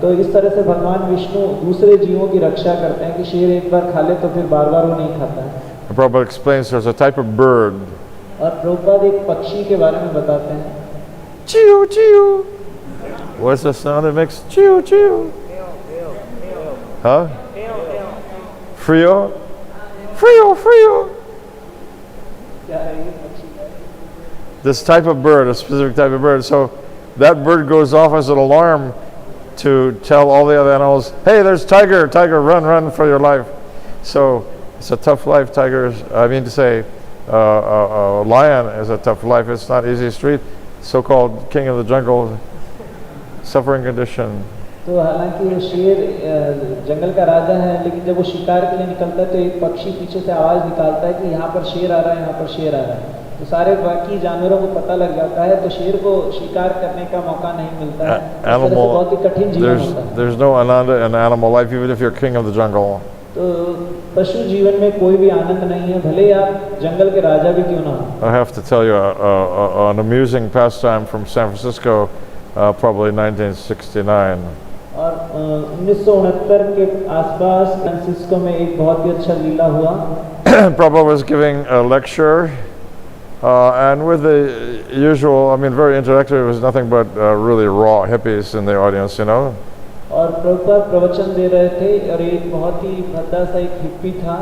S1: तो इस तरह से भगवान विष्णु दूसरे जीवों की रक्षा करते हैं कि शेर एक बार खा ले तो फिर बार-बार वो नहीं खाता है।
S3: Prabhupada explains there's a type of bird.
S1: और प्रभुपाद एक पक्षी के बारे में बताते हैं।
S3: Choo choo. What's the sound it makes? Choo choo. Huh? Frio. Frio, frio. This type of bird, a specific type of bird. So that bird goes off as an alarm to tell all the other animals, hey, there's tiger, tiger, run for your life. So it's a tough life, tigers. I mean to say, a lion is a tough life. It's not easy street. So-called king of the jungle, suffering condition.
S1: तो हालांकि वो शेर जंगल का राजा है, लेकिन जब वो शिकार के लिए निकलता है तो एक पक्षी पीछे से आवाज निकालता है कि यहाँ पर शेर आ रहा है, यहाँ पर शेर आ रहा है। तो सारे बाकी जानवरों को पता लग जाता है, तो शेर को शिकार करने का मौका नहीं मिलता है। बहुत ही कठिन जीवन होता है।
S3: There's no ananda in animal life, even if you're king of the jungle.
S1: तो पशु जीवन में कोई भी आनंद नहीं है, भले आप जंगल के राजा भी क्यों ना हो।
S3: I have to tell you an amusing pastime from San Francisco, probably 1969.
S1: और 1969 के आसपास सैन फ्रांसिस्को में एक बहुत ही अच्छा लीला हुआ।
S3: Prabhupada was giving a lecture, and with the usual, very introductory, it was nothing but really raw hippies in the audience,
S1: और प्रभुपाद प्रवचन दे रहे थे और एक बहुत ही भद्दा सा एक हिप्पी था।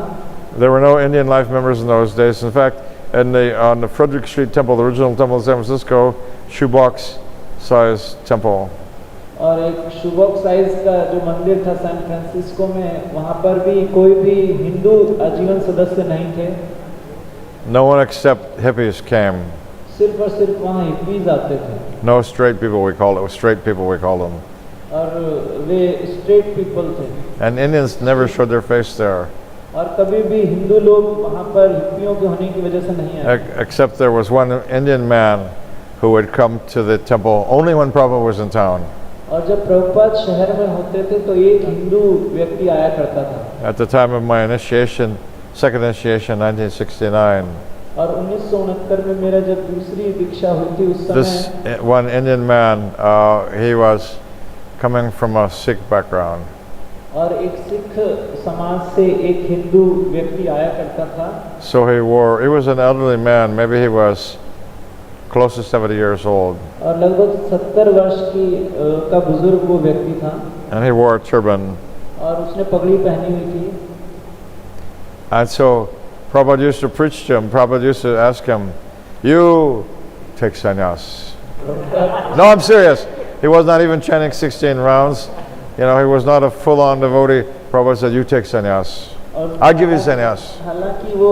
S3: There were no Indian life members in those days. In fact, on the Frederick Street Temple, the original temple in San Francisco, shoebox size temple.
S1: और एक शुबॉक्स साइज का जो मंदिर था सैन फ्रांसिस्को में, वहाँ पर भी कोई भी हिंदू आजीवन सदस्य नहीं थे।
S3: No one except hippies came.
S1: सिर्फ और सिर्फ वहाँ हिप्पीज आते थे।
S3: No straight people, we called it. Straight people, we called them.
S1: और वे स्ट्रेट पीपल थे।
S3: And Indians never showed their face there.
S1: और कभी भी हिंदू लोग वहाँ पर हिप्पियों के होने की वजह से नहीं आए।
S3: Except there was one Indian man who would come to the temple only when Prabhupada was in town.
S1: और जब प्रभुपाद शहर में होते थे तो एक हिंदू व्यक्ति आया करता था.
S3: At the time of my initiation, second initiation, 1969,
S1: और 1969 में मेरा जब दूसरी दीक्षा हुई थी उस
S3: this
S1: समय
S3: one Indian man, he was coming from a Sikh background.
S1: और एक सिख समाज से एक हिंदू व्यक्ति आया करता था.
S3: So he was an elderly man, maybe he was close to 70 years old.
S1: और लगभग 70 वर्ष का बुजुर्ग वो व्यक्ति था.
S3: And he wore a turban.
S1: और उसने पगड़ी पहनी हुई थी.
S3: And so Prabhupada used to preach to him. Prabhupada used to ask him, "You take sannyas." No, I'm serious. He was not even chanting 16 rounds. You know, he was not a full-on devotee. Prabhupada said, "You take sannyas. I'll give you sannyas."
S1: हालांकि वो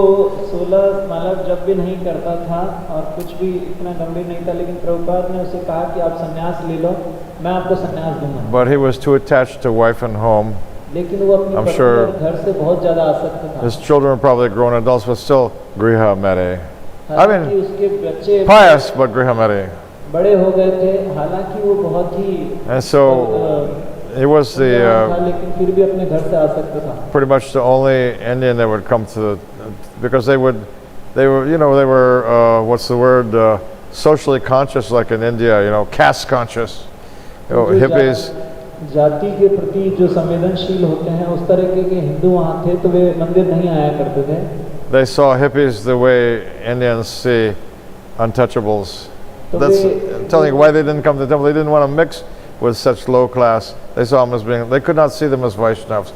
S1: 16 माला जब भी नहीं करता था और कुछ भी इतना गंभीर नहीं था, लेकिन प्रभुपाद ने उसे कहा कि आप संन्यास ले लो, मैं आपको संन्यास दूंगा.
S3: But he was too attached to wife and home.
S1: लेकिन वो अपनी पत्नी और घर से बहुत ज्यादा आसक्त था.
S3: His children were probably grown adults, but still griha mere. I
S1: हालांकि
S3: mean,
S1: उसके बच्चे
S3: pious, but griha mere.
S1: बड़े हो गए थे, हालांकि वो बहुत ही
S3: And so he was
S1: लेकिन फिर भी अपने घर से आसक्त था.
S3: pretty much the only Indian that would come to the, because they were, you know, they were, what's the word, socially conscious like in India, you know, caste conscious, you know, hippies.
S1: जाति के प्रति जो संवेदनशील होते हैं उस तरह के हिंदू वहाँ थे, तो वे मंदिर नहीं आया करते थे.
S3: They saw hippies the way Indians see untouchables. That's telling you why they didn't come to the temple. They didn't want to mix with such low class. They saw them as being, they could not see them as Vaishnavas.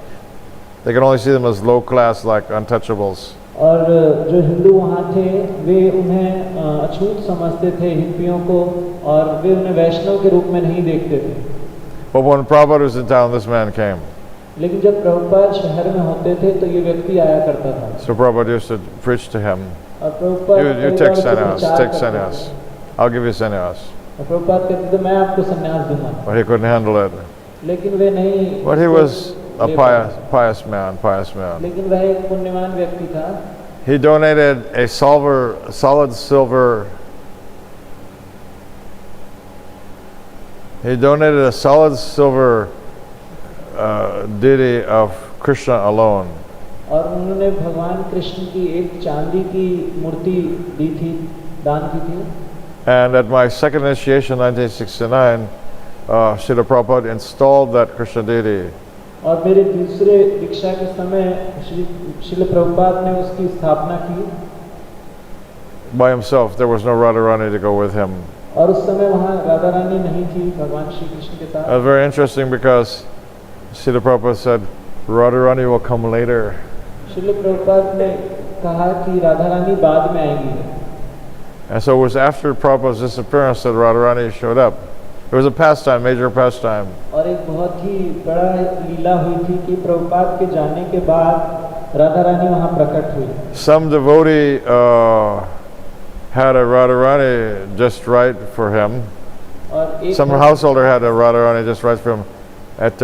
S3: They could only see them as low class like untouchables.
S1: और जो हिंदू वहाँ थे वे उन्हें अछूत समझते थे हिप्पियों को, और वे उन्हें वैष्णव के रूप में नहीं देखते थे.
S3: But when Prabhupada was in town, this man came.
S1: लेकिन जब प्रभुपाद शहर में होते थे तो ये व्यक्ति आया करता था.
S3: So Prabhupada used to preach to him.
S1: और Prabhupada
S3: You take sannyas, take sannyas. I'll give you sannyas.
S1: और प्रभुपाद कहते थे मैं आपको संन्यास दूंगा.
S3: But he couldn't handle it.
S1: लेकिन वे नहीं.
S3: But he was a pious man.
S1: लेकिन वह एक पुण्यवान व्यक्ति था.
S3: He donated a solid silver. He donated a solid silver deity of Krishna alone.
S1: और उन्होंने भगवान कृष्ण की एक चांदी की मूर्ति दी थी, दान की थी.
S3: And at my second initiation, 1969, Srila Prabhupada installed that Krishna deity.
S1: और मेरे दूसरे दीक्षा के समय श्रील प्रभुपाद ने उसकी स्थापना की.
S3: By himself, there was no Radharani to go with him.
S1: और उस समय वहाँ राधा रानी नहीं थी भगवान श्री कृष्ण के साथ.
S3: That's very interesting because Srila Prabhupada said, Radharani will come later.
S1: Srila Prabhupada ने कहा कि राधा रानी बाद में आएंगी.
S3: And so it was after Prabhupada's disappearance that Radharani showed up. It was a pastime, major pastime.
S1: और एक बहुत ही बड़ा लीला हुई थी कि प्रभुपाद के जाने के बाद राधा रानी वहाँ प्रकट हुई.
S3: Some devotee had a Radharani just right for him.
S1: और एक
S3: Some householder had a Radharani just right for him at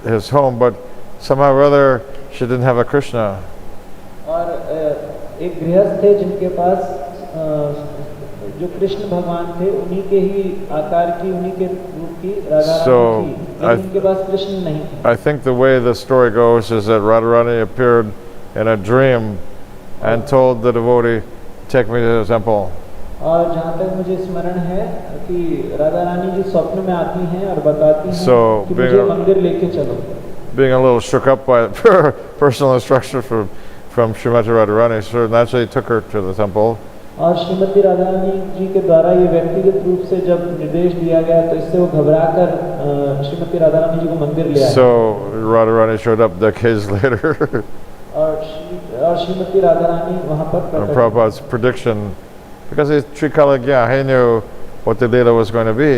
S3: his home, but somehow or other she didn't have a Krishna.
S1: और एक गृहस्थ थे जिनके पास जो कृष्ण भगवान थे, उन्हीं के ही आकार की, उन्हीं के रूप की राधा रानी थी, लेकिन उनके पास कृष्ण नहीं थे.
S3: I think the way the story goes is that Radharani appeared in a dream and told the devotee, "Take me to the temple."
S1: और जहाँ तक मुझे स्मरण है कि राधा रानी जी स्वप्न में आती हैं और बताती हैं कि मुझे मंदिर लेके चलो.
S3: Being a little shook up by personal instruction from Srimati Radharani, so naturally took her to the temple.
S1: और श्रीमती राधा रानी जी के द्वारा ये व्यक्तिगत रूप से जब निर्देश दिया गया तो इससे वो घबराकर श्रीमती राधा रानी जी को मंदिर ले आए.
S3: So Radharani showed up decades later.
S1: और श्रीमती राधा रानी वहाँ पर प्रकट.
S3: Prabhupada's prediction, because he's Trikalagya, he knew what the Leela was going to be.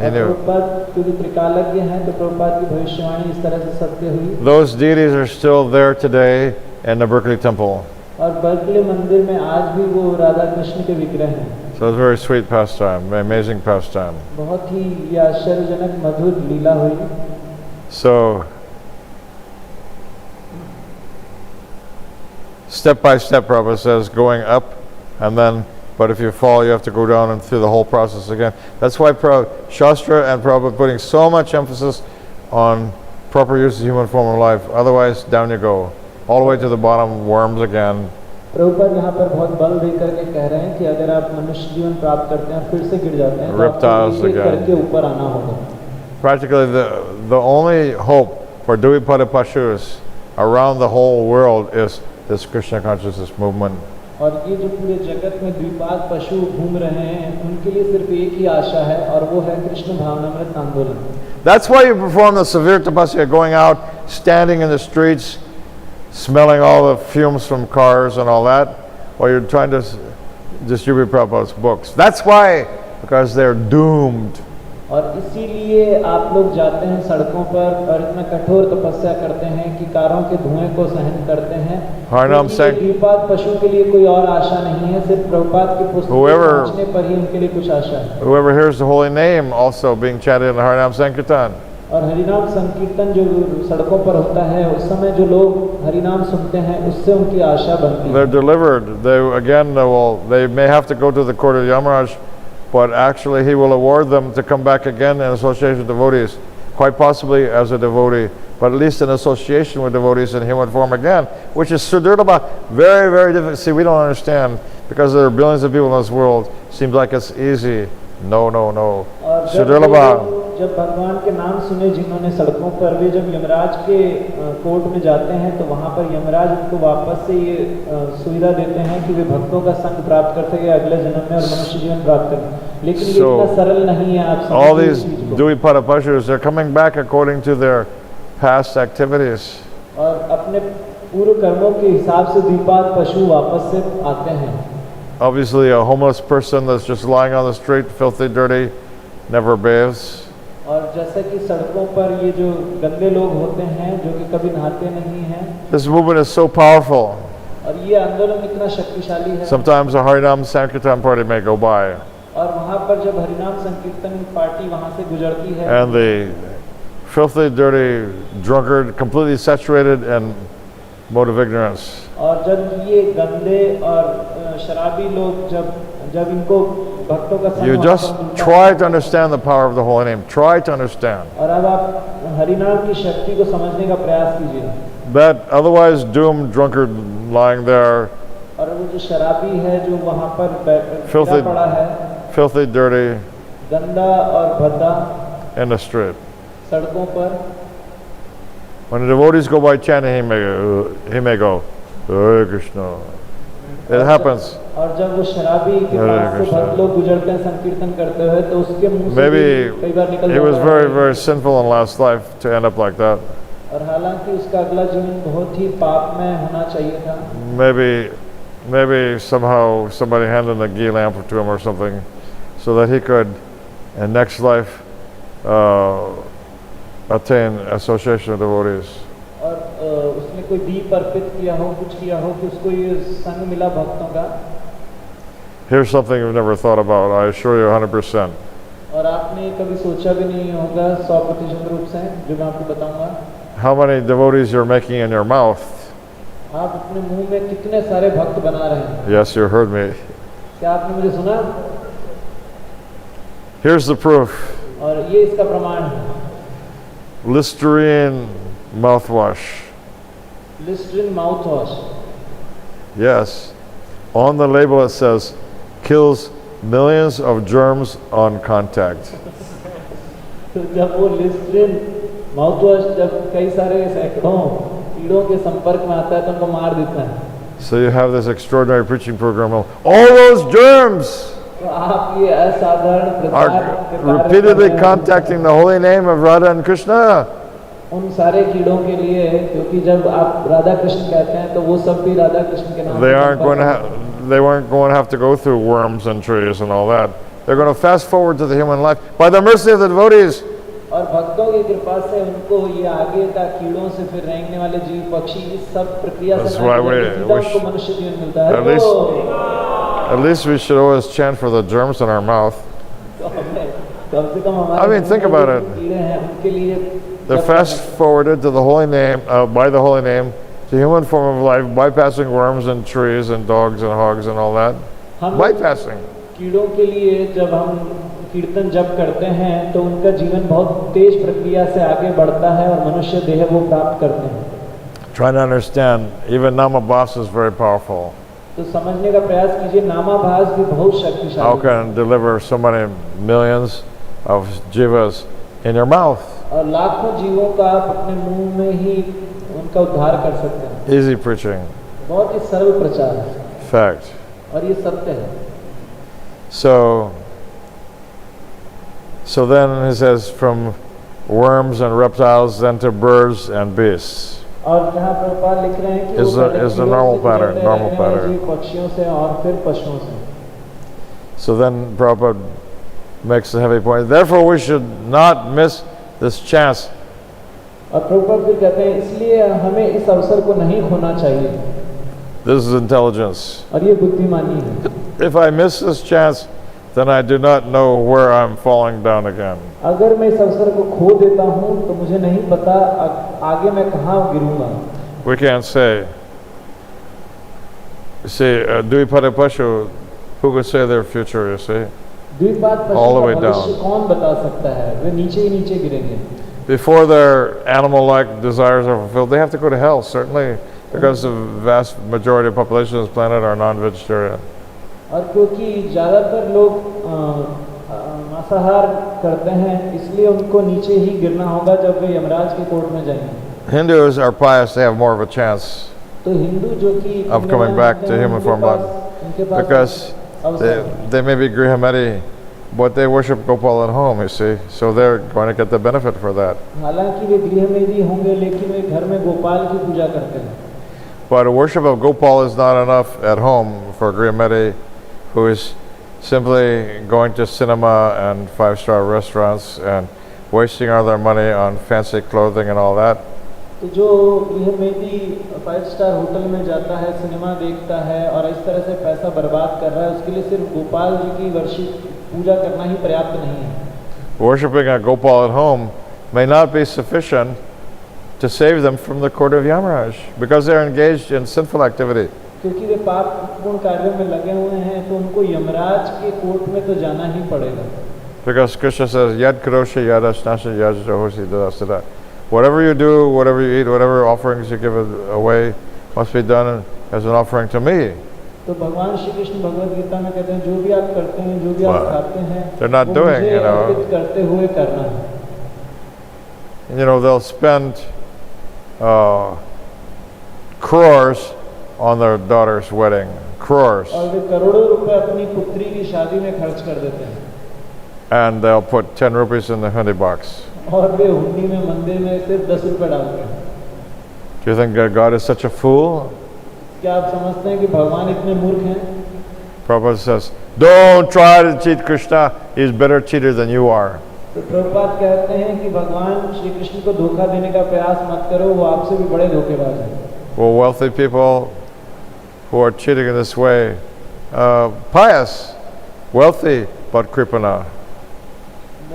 S3: He knew.
S1: Prabhupada क्योंकि त्रिकालज्ञ हैं तो प्रभुपाद की भविष्यवाणी इस तरह से सत्य हुई.
S3: Those deities are still there today in the Berkeley Temple.
S1: और बर्कले मंदिर में आज भी वो राधा कृष्ण के विग्रह हैं.
S3: So it's a very sweet pastime, very amazing pastime.
S1: बहुत ही ये आश्चर्यजनक मधुर लीला हुई.
S3: So step by step, Prabhupada says, going up, and then but if you fall, you have to go down and through the whole process again. That's why Shastra and Prabhupada putting so much emphasis on proper use of the human form of life. Otherwise, down you go, all the way to the bottom, worms again.
S1: Prabhupada यहाँ पर बहुत बल दे करके कह रहे हैं कि अगर आप मनुष्य जीवन प्राप्त करते हैं फिर से गिर जाते हैं तो आपको एक करके ऊपर आना होगा.
S3: Practically, the only hope for Dvipada Pashus around the whole world is this Krishna consciousness movement.
S1: और ये जो पूरे जगत में द्विपाद पशु घूम रहे हैं उनके लिए सिर्फ एक ही आशा है और वो है कृष्ण भावनामृत आंदोलन.
S3: That's why you perform the severe tapasya, going out, standing in the streets, smelling all the fumes from cars and all that, while you're trying to distribute Prabhupada's books. That's why, because they're doomed.
S1: और इसीलिए आप लोग जाते हैं सड़कों पर और इतना कठोर तपस्या करते हैं कि कारों के धुएं को सहन करते हैं. द्विपाद पशु के लिए कोई और आशा नहीं है, सिर्फ प्रभुपाद की पुस्तक पहुंचने पर ही उनके लिए कुछ आशा है.
S3: Whoever hears the holy name also being chanted in the Harinam Sankirtan.
S1: और हरिनाम संकीर्तन जो सड़कों पर होता है उस समय जो लोग हरिनाम सुनते हैं उससे उनकी आशा बनती है.
S3: They're delivered. They may have to go to the court of Yamaraj, but actually he will award them to come back again in association with devotees, quite possibly as a devotee, but at least in association with devotees in human form again, which is Sudurlabha. Very, very difficult. See, we don't understand because there are billions of people in this world. Seems like it's easy. No. Sudurlabha.
S1: जब भगवान के नाम सुने जिन्होंने सड़कों पर, वे जब यमराज के कोर्ट में जाते हैं तो वहाँ पर यमराज उनको वापस से ये सुविधा देते हैं कि वे भक्तों का संग प्राप्त कर सके अगले जन्म में और मनुष्य जीवन प्राप्त करें. लेकिन ये इतना सरल नहीं है. आप
S3: all these Dvipada Pashus, they're coming back according to their past activities.
S1: और अपने पूर्व कर्मों के हिसाब से द्विपाद पशु वापस से आते हैं.
S3: Obviously, a homeless person that's just lying on the street, filthy, dirty, never bathes.
S1: और जैसे कि सड़कों पर ये जो गंदे लोग होते हैं जो कि कभी नहाते नहीं हैं.
S3: This movement is so powerful.
S1: और ये आंदोलन इतना शक्तिशाली है.
S3: Sometimes a Harinam Sankirtan party may go by.
S1: और वहाँ पर जब हरिनाम संकीर्तन पार्टी वहाँ से गुजरती है.
S3: And the filthy, dirty drunkard, completely saturated in mode of ignorance.
S1: और जब ये गंदे और शराबी लोग जब इनको भक्तों का संग,
S3: you just try to understand the power of the holy name. Try to understand.
S1: और अब आप हरिनाम की शक्ति को समझने का प्रयास कीजिए.
S3: That otherwise doomed drunkard lying there,
S1: और वो जो शराबी है जो वहाँ पर गिरा पड़ा है,
S3: filthy, dirty,
S1: गंदा और भद्दा,
S3: in the street.
S1: सड़कों पर.
S3: When the devotees go by chanting, he may go, Hare Krishna. It happens.
S1: और जब वो शराबी के पास से भक्त लोग गुजरते हैं संकीर्तन करते हुए तो उसके मुंह से कई बार निकल जाता है.
S3: He was very, very sinful in last life to end up like that.
S1: और हालांकि उसका अगला जीवन बहुत ही पापमय होना चाहिए था.
S3: Maybe somehow somebody handed a ghee lamp to him or something, so that he could, in next life, attain association of devotees.
S1: और उसने कोई दीप अर्पित किया हो, कुछ किया हो कि उसको ये संग मिला भक्तों का.
S3: Here's something you've never thought about, I assure you 100%.
S1: और आपने कभी सोचा भी नहीं होगा 100% रूप से, जो मैं आपको बताऊंगा.
S3: How many devotees you're making in your mouth?
S1: आप अपने मुंह में कितने सारे भक्त बना रहे हैं.
S3: Yes, you heard me.
S1: क्या आपने मुझे सुना?
S3: Here's the proof.
S1: और ये इसका प्रमाण है.
S3: Listerine mouthwash.
S1: Listerine mouthwash.
S3: Yes. On the label it says, kills millions of germs on contact.
S1: तो जब वो Listerine mouthwash जब कई सारे सैकड़ों कीड़ों के संपर्क में आता है तो उनको मार देता है.
S3: So you have this extraordinary preaching program. All those germs
S1: तो आप ये असाधारण प्रचार
S3: are repeatedly contacting the holy name of Radha and Krishna.
S1: उन सारे कीड़ों के लिए, क्योंकि जब आप राधा कृष्ण कहते हैं तो वो सब भी राधा कृष्ण के नाम.
S3: They weren't going to have to go through worms and trees and all that. They're going to fast forward to the human life by the mercy of the devotees.
S1: और भक्तों की कृपा से उनको ये आगे का कीड़ों से फिर रेंगने वाले जीव पक्षी इस सब प्रक्रिया से उनको मनुष्य जीवन मिलता है.
S3: At least we should always chant for the germs in our mouth. I mean, think about it. They're fast forwarded to the holy name, by the holy name, to human form of life, bypassing worms and trees and dogs and hogs and all that.
S1: हम
S3: bypassing.
S1: कीड़ों के लिए जब हम कीर्तन जप करते हैं तो उनका जीवन बहुत तेज प्रक्रिया से आगे बढ़ता है और मनुष्य देह वो प्राप्त करते हैं।
S3: Try to understand, even Namabhasa is very powerful.
S1: तो समझने का प्रयास कीजिए, नामाभास भी बहुत
S3: How
S1: शक्तिशाली है
S3: can deliver so many millions of jivas in your mouth?
S1: और लाखों जीवों का आप अपने मुंह में ही उनका उद्धार कर सकते हैं।
S3: Easy preaching.
S1: बहुत ही सरल प्रचार है
S3: Fact.
S1: और ये सत्य है।
S3: So then he says, from worms and reptiles, then to birds and beasts.
S1: और जहाँ प्रभुपाद लिख रहे हैं कि
S3: Is
S1: वो
S3: the
S1: कीड़ों
S3: normal
S1: से
S3: pattern,
S1: गुजरते
S3: normal
S1: रहते हैं,
S3: pattern.
S1: जीव पक्षियों से और फिर पशुओं से।
S3: So then Prabhupada makes the heavy point. Therefore, we should not miss this chance.
S1: और प्रभुपाद फिर कहते हैं इसलिए हमें इस अवसर को नहीं खोना चाहिए।
S3: This is intelligence.
S1: और ये बुद्धिमानी है।
S3: If I miss this chance, then I do not know where I'm falling down again.
S1: अगर मैं इस अवसर को खो देता हूँ तो मुझे नहीं पता आगे मैं कहाँ गिरूंगा।
S3: We can't say. You see, Dvipada Pashu, who could say their future, you see?
S1: द्विपाद पशु
S3: All the
S1: का
S3: way
S1: भविष्य
S3: down.
S1: कौन बता सकता है? वे नीचे ही नीचे गिरेंगे।
S3: Before their animal-like desires are fulfilled, they have to go to hell, certainly, because the vast majority of population of this planet are non-vegetarian.
S1: और क्योंकि ज़्यादातर लोग मांसाहार करते हैं इसलिए उनको नीचे ही गिरना होगा जब वे यमराज के कोर्ट में जाएंगे।
S3: Hindus are pious, they have more of a chance
S1: तो हिंदू जो कि
S3: of coming back to human form because they may be Grihamati, but they worship Gopal at home, you see, so they're going to get the benefit for that.
S1: हालांकि वे गृह में भी होंगे लेकिन वे घर में गोपाल की पूजा करते हैं।
S3: But a worship of Gopal is not enough at home for Grihamati, who is simply going to cinema and five-star restaurants and wasting all their money on fancy clothing and all that.
S1: तो जो गृह में भी 5 star hotel में जाता है, cinema देखता है और इस तरह से पैसा बर्बाद कर रहा है, उसके लिए सिर्फ गोपाल जी की वर्षिप पूजा करना ही पर्याप्त नहीं है।
S3: Worshipping a Gopal at home may not be sufficient to save them from the court of Yamaraj because they're engaged in sinful activity.
S1: क्योंकि वे पापपूर्ण कार्यों में लगे हुए हैं तो उनको यमराज के कोर्ट में तो जाना ही पड़ेगा।
S3: Because Krishna says, Yad karoshi yadashnasha yajahosi dadasada. Whatever you do, whatever you eat, whatever offerings you give away must be done as an offering to me.
S1: तो भगवान श्री कृष्ण भगवद गीता में कहते हैं जो भी आप करते हैं, जो भी आप खाते हैं,
S3: they're not
S1: वो
S3: doing,
S1: मुझे
S3: you know.
S1: अर्पित करते हुए करना है।
S3: You know, they'll spend crores on their daughter's wedding. Crores.
S1: और वे करोड़ों रुपए अपनी पुत्री की शादी में खर्च कर देते हैं।
S3: And they'll put 10 rupees in the hundi box.
S1: और वे हुंडी में मंदिर में सिर्फ 10 रुपए डालते हैं।
S3: Do you think that God is such a fool?
S1: क्या आप समझते हैं कि भगवान इतने मूर्ख हैं?
S3: Prabhupada says, don't try to cheat Krishna. He's better cheater than you are.
S1: तो प्रभुपाद कहते हैं कि भगवान श्री कृष्ण को धोखा देने का प्रयास मत करो, वो आपसे भी बड़े धोखेबाज हैं।
S3: Well, wealthy people who are cheating in this way, pious, wealthy, but kripana.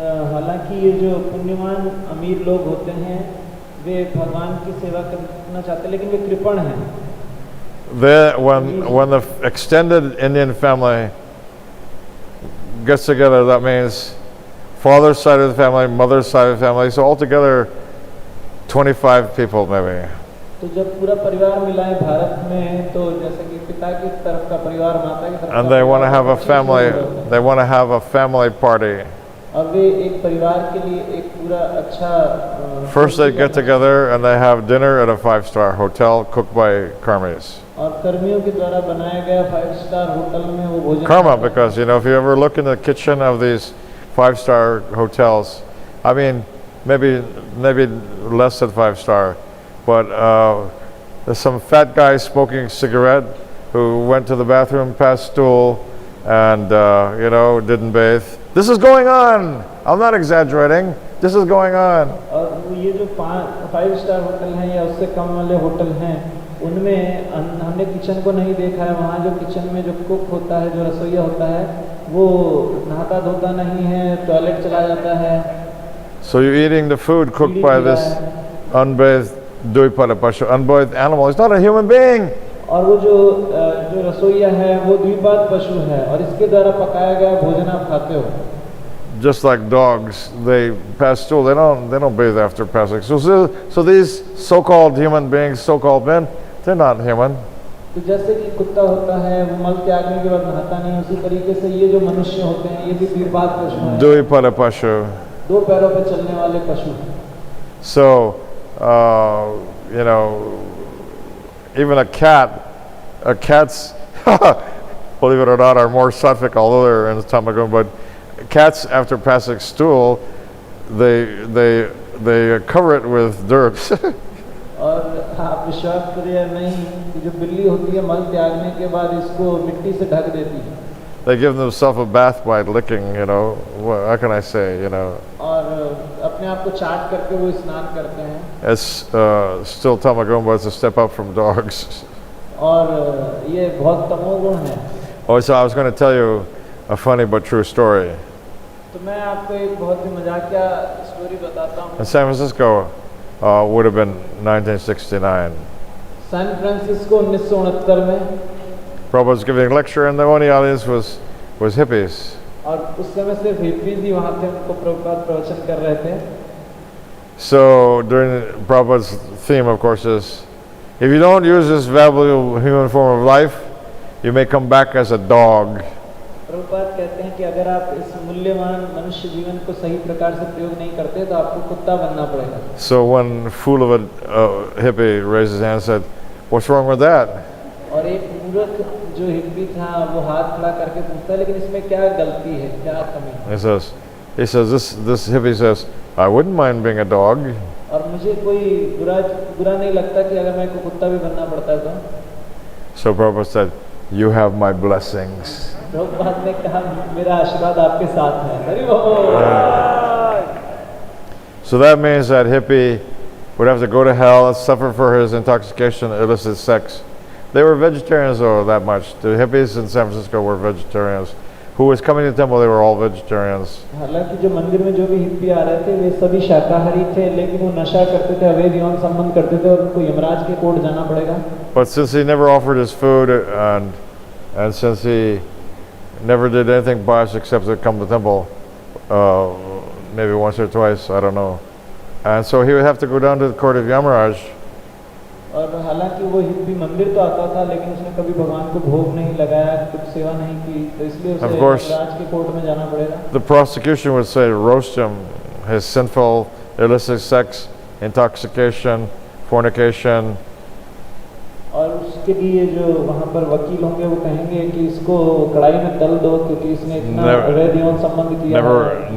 S1: हालांकि ये जो पुण्यवान अमीर लोग होते हैं वे भगवान की सेवा करना चाहते हैं लेकिन वे कृपण हैं।
S3: When the extended Indian family gets together, that means father's side of the family, mother's side of the family, so altogether 25 people maybe.
S1: तो जब पूरा परिवार मिला है भारत में तो जैसे कि पिता की तरफ का परिवार, माता की तरफ का,
S3: And they want to have a family. They want to have a family party.
S1: और वे एक परिवार के लिए एक पूरा अच्छा
S3: First they get together and they have dinner at a 5-star hotel cooked by karmis.
S1: और कर्मियों के द्वारा बनाया गया 5 स्टार होटल में वो भोजन
S3: Karma, because you know if you ever look in the kitchen of these 5-star hotels, I mean maybe less than 5-star, but there's some fat guy smoking a cigarette who went to the bathroom, passed stool, and didn't bathe. This is going on. I'm not exaggerating. This is going on.
S1: और ये जो 5 star hotel हैं या उससे कम वाले hotel हैं उनमें हमने किचन को नहीं देखा है। वहाँ जो किचन में जो कुक होता है, जो रसोईया होता है, वो नहाता धोता नहीं है, टॉयलेट चला जाता है।
S3: So you're eating the food cooked by this unbathed Dvipada Pashu, unbathed animal. He's not a human being.
S1: और वो जो रसोइया है वो द्विपाद पशु है और इसके द्वारा पकाया गया भोजन आप खाते हो.
S3: Just like dogs, they pass stool. They don't bathe after passing. So these so-called human beings, so-called men, they're not human.
S1: तो जैसे कि कुत्ता होता है वो मल त्यागने के बाद नहाता नहीं, उसी तरीके से ये जो मनुष्य होते हैं ये भी द्विपाद पशु हैं.
S3: Dvipada pashu.
S1: दो पैरों पे चलने वाले पशु.
S3: So, you know, even cats, believe it or not, are more sattvic, although they're in the Tamagun, but cats, after passing stool, they cover it with dirt.
S1: और आप विश्वास करिए या नहीं कि जो बिल्ली होती है मल त्यागने के बाद इसको मिट्टी से ढक देती है.
S3: They give themselves a bath by licking, you know. What, how can I say, you know?
S1: और अपने आप को चाट करके वो स्नान करते हैं.
S3: It's still Tamagun, but it's a step up from dogs.
S1: और ये बहुत तमोगुण है.
S3: Oh, so I was going to tell you a funny but true story.
S1: तो मैं आपको एक बहुत ही मजाकिया स्टोरी बताता हूँ.
S3: In San Francisco, would have been 1969.
S1: San Francisco 1969 में.
S3: Prabhupada was giving a lecture, and the only audience was hippies.
S1: और उस समय सिर्फ हिप्पीज ही वहाँ थे, उनको प्रभुपाद प्रवचन कर रहे थे.
S3: So during Prabhupada's theme, of course, is if you don't use this valuable human form of life, you may come back as a dog.
S1: Prabhupada कहते हैं कि अगर आप इस मूल्यवान मनुष्य जीवन को सही प्रकार से प्रयोग नहीं करते तो आपको कुत्ता बनना पड़ेगा.
S3: So one fool of a hippie raised his hand and said, "What's wrong with that?"
S1: और एक मूर्ख जो हिप्पी था वो हाथ खड़ा करके पूछता है लेकिन इसमें क्या गलती है, क्या कमी है?
S3: He says this hippie says, "I wouldn't mind being a dog."
S1: और मुझे कोई बुरा नहीं लगता कि अगर मेरे को कुत्ता भी बनना पड़ता है तो.
S3: So Prabhupada said, "You have my blessings."
S1: Prabhupada ने कहा मेरा आशीर्वाद आपके साथ है. हरि बोल.
S3: So that means that hippie would have to go to hell and suffer for his intoxication, illicit sex. They were vegetarians though, that much. The hippies in San Francisco were vegetarians. Who was coming to the temple, they were all vegetarians.
S1: हालांकि जो मंदिर में जो भी hippie आ रहे थे वे सभी शाकाहारी थे, लेकिन वो नशा करते थे, अवैध यौन संबंध करते थे और उनको यमराज के कोर्ट जाना पड़ेगा.
S3: But since he never offered his food and since he never did anything biased except to come to the temple, maybe once or twice, I don't know. And so he would have to go down to the court of Yamaraj.
S1: और हालांकि वो hippie मंदिर तो आता था लेकिन उसने कभी भगवान को भोग नहीं लगाया, कुछ सेवा नहीं की, तो इसलिए उसे यमराज के कोर्ट में जाना पड़ेगा. The
S3: prosecution would say roast him, his sinful, illicit sex, intoxication, fornication.
S1: और उसके लिए जो वहाँ पर वकील होंगे वो कहेंगे कि इसको कड़ाई में तल दो क्योंकि इसने इतना अवैध यौन संबंध किया.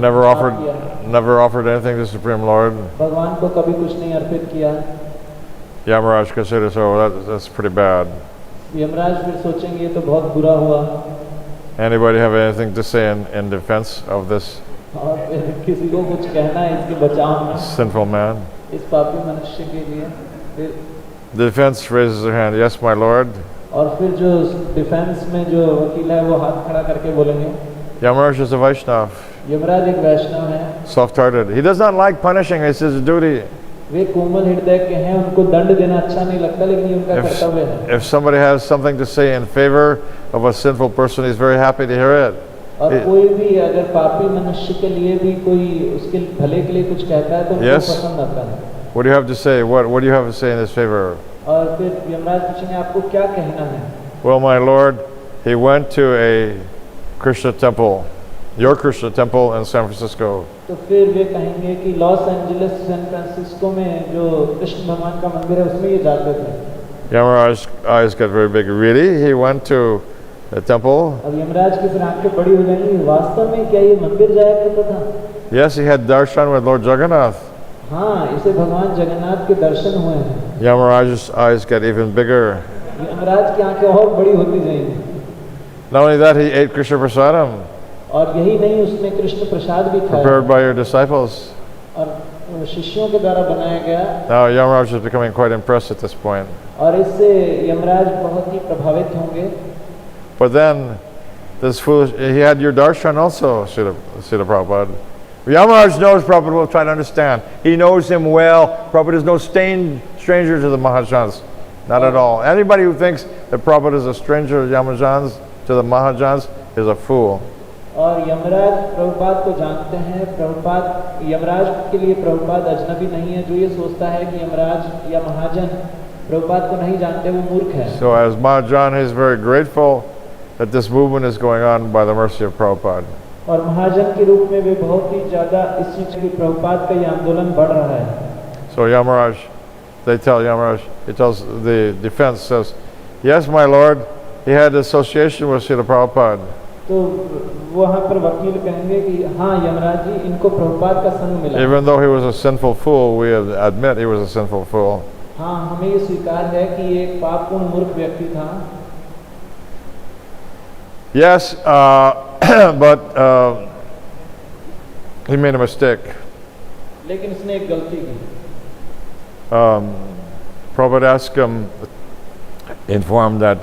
S3: Never offered anything to Supreme Lord.
S1: भगवान को कभी कुछ नहीं अर्पित किया.
S3: Yamaraj considers, oh, that's pretty bad.
S1: Yamraj फिर सोचेंगे ये तो बहुत बुरा हुआ.
S3: Anybody have anything to say in defense of this
S1: और फिर किसी को कुछ कहना है इसके बचाव में,
S3: sinful man?
S1: इस पापी मनुष्य के लिए. फिर
S3: The defense raises their hand, yes, my lord.
S1: और फिर जो डिफेंस में जो वकील है वो हाथ खड़ा करके बोलेंगे.
S3: Yamaraj is a Vaishnav.
S1: Yamraj एक वैष्णव है.
S3: Soft-hearted. He does not like punishing. It's his duty.
S1: वे कोमल हृदय के हैं, उनको दंड देना अच्छा नहीं लगता लेकिन ये उनका कर्तव्य है.
S3: If somebody has something to say in favor of a sinful person, he's very happy to hear it.
S1: और कोई भी अगर पापी मनुष्य के लिए भी कोई उसके भले के लिए कुछ कहता है तो उनको पसंद आता है.
S3: What do you have to say? What do you have to say in his favor?
S1: और फिर यमराज पूछेंगे आपको क्या कहना है?
S3: Well, my lord, he went to a Krishna temple, your Krishna temple in San Francisco.
S1: तो फिर वे कहेंगे कि लॉस एंजलिस सैन फ्रांसिस्को में जो कृष्ण भगवान का मंदिर है उसमें ये जाते थे.
S3: Yamaraj's eyes got very big. Really? He went to the temple?
S1: अब यमराज की फिर आंखें बड़ी हो जाएंगी. वास्तव में क्या ये मंदिर जाया करता था?
S3: Yes, he had darshan with Lord Jagannath.
S1: हाँ, इसे भगवान जगन्नाथ के दर्शन हुए हैं.
S3: Yamaraj's eyes got even bigger.
S1: Yamraj की आंखें और बड़ी होती जाएंगी.
S3: Not only that, he ate Krishna prasadam.
S1: और यही नहीं, उसने कृष्ण प्रसाद भी खाया.
S3: Prepared by your disciples.
S1: और शिष्यों के द्वारा बनाया गया.
S3: Now Yamaraj is becoming quite impressed at this point.
S1: और इससे यमराज बहुत ही प्रभावित होंगे.
S3: But then, this foolish, he had your darshan also, Srila Prabhupada. Yamaraj knows Prabhupada will try to understand. He knows him well. Prabhupada is no stranger to the Mahajans. Not at all. Anybody who thinks that Prabhupada is a stranger to Yamajans, to the Mahajans, is a fool.
S1: और यमराज प्रभुपाद को जानते हैं, प्रभुपाद यमराज के लिए प्रभुपाद अजनबी नहीं है। जो ये सोचता है कि यमराज या महाजन प्रभुपाद को नहीं जानते, वो मूर्ख है।
S3: So as Mahajan, he is very grateful that this movement is going on by the mercy of Prabhupada.
S1: और महाजन के रूप में वे बहुत ही ज़्यादा इस चीज़ की प्रभुपाद का ये आंदोलन बढ़ रहा है।
S3: So Yamaraj, they tell Yamaraj, he tells the defense says, yes, my lord, he had association with Srila Prabhupada.
S1: तो वहाँ पर वकील कहेंगे कि हाँ यमराज जी, इनको प्रभुपाद का संग मिला।
S3: Even though he was a sinful fool, we admit he was a sinful fool.
S1: हाँ, हमें ये स्वीकार है कि ये एक पापपूर्ण मूर्ख व्यक्ति था।
S3: Yes, but he made a mistake.
S1: लेकिन उसने एक गलती की।
S3: Prabhupada asked him, informed that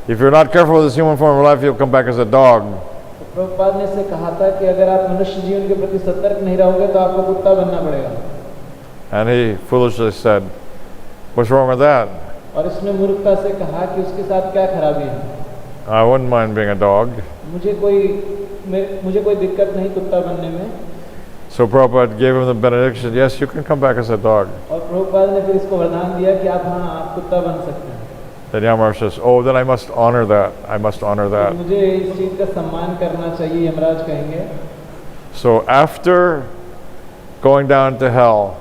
S3: if you're not careful with this human form of life, you'll come back as a dog.
S1: Prabhupada ने से कहा था कि अगर आप मनुष्य जीवन के प्रति सतर्क नहीं रहोगे तो आपको कुत्ता बनना पड़ेगा।
S3: And he foolishly said, what's wrong with that?
S1: और इसने मूर्खता से कहा कि उसके साथ क्या खराबी है?
S3: I wouldn't mind being a dog.
S1: मुझे कोई दिक्कत नहीं कुत्ता बनने में।
S3: So Prabhupada gave him the benediction, yes, you can come back as a dog.
S1: और प्रभुपाद ने फिर इसको वरदान दिया कि आप कुत्ता बन सकते हैं।
S3: Then Yamaraj says, oh, then I must honor that. I must honor that.
S1: मुझे इस चीज का सम्मान करना चाहिए, यमराज कहेंगे।
S3: So after going down to hell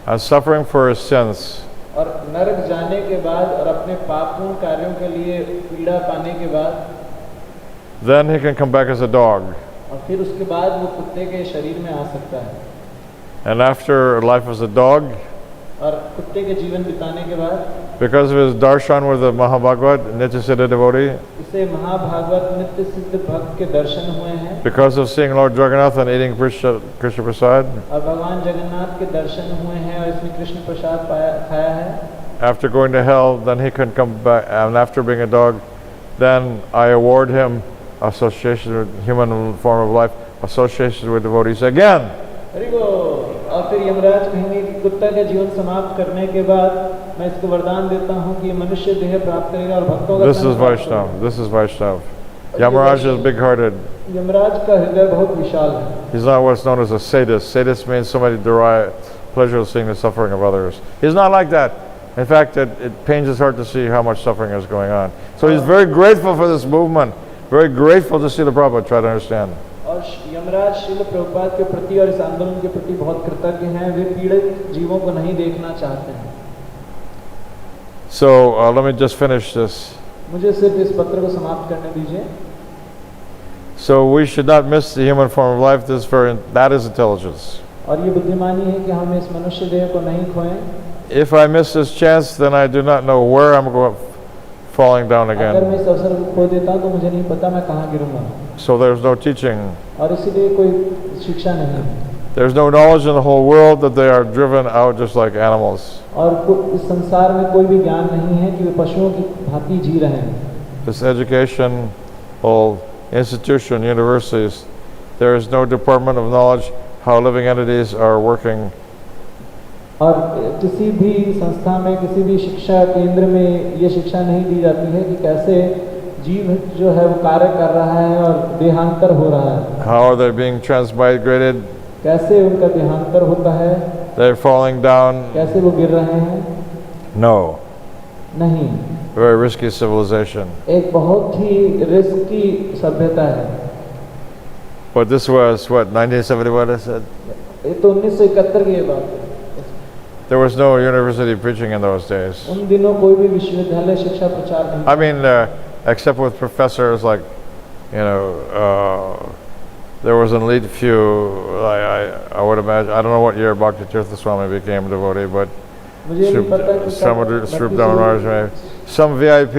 S3: and suffering for his sins,
S1: और नरक जाने के बाद और अपने पापपूर्ण कार्यों के लिए पीड़ा पाने के बाद,
S3: then he can come back as a dog.
S1: और फिर उसके बाद वो कुत्ते के शरीर में आ सकता है।
S3: And after life as a dog,
S1: और कुत्ते के जीवन बिताने के बाद,
S3: because of his darshan with the Mahabhagavad, Nitya Siddha devotee,
S1: इसे महाभागवत नित्य सिद्ध भक्त के दर्शन हुए हैं,
S3: because of seeing Lord Jagannath and eating Krishna Prasad,
S1: और भगवान जगन्नाथ के दर्शन हुए हैं और इसमें कृष्ण प्रसाद खाया है।
S3: after going to hell, then he can come back, and after being a dog, then I award him association with human form of life, association with devotees again.
S1: और फिर यमराज कहेंगे कि कुत्ता का जीवन समाप्त करने के बाद मैं इसको वरदान देता हूँ कि मनुष्य देह प्राप्त करेगा और भक्तों का
S3: This is Vaishnav. This is Vaishnav. Yamaraj is big-hearted.
S1: Yamraj का हृदय बहुत विशाल है।
S3: He's not what's known as a sadist. Sadist means somebody derive pleasure of seeing the suffering of others. He's not like that. In fact, it pains his heart to see how much suffering is going on. So he's very grateful for this movement. Very grateful to see the Prabhupada. Try to understand.
S1: और यमराज श्रील प्रभुपाद के प्रति और इस आंदोलन के प्रति बहुत कृतज्ञ हैं। वे पीड़ित जीवों को नहीं देखना चाहते हैं।
S3: So let me just finish this.
S1: मुझे सिर्फ इस पत्र को समाप्त करने दीजिए।
S3: So we should not miss the human form of life. That is intelligence.
S1: और ये बुद्धिमानी है कि हम इस मनुष्य देह को नहीं खोएं।
S3: If I miss this chance, then I do not know where I'm going, falling down
S1: अगर मैं
S3: again.
S1: इस अवसर को खो देता हूँ तो मुझे नहीं पता मैं कहाँ गिरूंगा।
S3: So there's no teaching.
S1: और इसीलिए कोई शिक्षा नहीं है।
S3: There's no knowledge in the whole world that they are driven out just like animals.
S1: और इस संसार में कोई भी ज्ञान नहीं है कि वे पशुओं की भांति जी रहे हैं।
S3: This education, whole institution, universities, there is no department of knowledge how living entities are working.
S1: और किसी भी संस्था में, किसी भी शिक्षा केंद्र में ये शिक्षा नहीं दी जाती है कि कैसे जीव जो है वो कार्य कर रहा है और देहांतर हो रहा है।
S3: How are they being transmigrated?
S1: कैसे उनका देहांतर होता है?
S3: They're falling down?
S1: कैसे वो गिर रहे हैं?
S3: No.
S1: नहीं।
S3: Very risky civilization.
S1: एक बहुत ही रिस्की सभ्यता है।
S3: But this was what, 1971 I said?
S1: ये तो 1971 की ये बात है।
S3: There was no university preaching in those days.
S1: उन दिनों कोई भी विश्वविद्यालय शिक्षा प्रचार नहीं।
S3: I mean, except with professors like, there was an elite few. I would imagine. I don't know what year Bhakti Swami became a devotee, but some VIP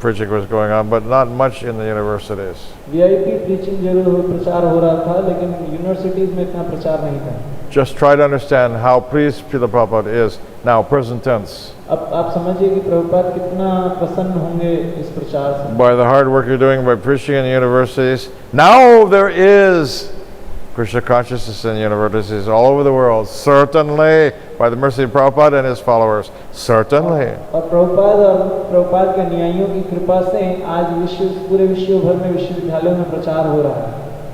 S3: preaching was going on, but not much in the universities.
S1: VIP preaching जरूर प्रचार हो रहा था, लेकिन universities में इतना प्रचार नहीं था।
S3: Just try to understand how pleased Srila Prabhupada is now, present tense.
S1: अब आप समझिए कि प्रभुपाद कितना प्रसन्न होंगे इस प्रचार से।
S3: By the hard work you're doing by preaching in the universities, now there is Krishna consciousness in universities all over the world, certainly by the mercy of Prabhupada and his followers, certainly.
S1: और प्रभुपाद के अनुयायियों की कृपा से आज पूरे विश्व भर में विश्वविद्यालयों में प्रचार हो रहा है.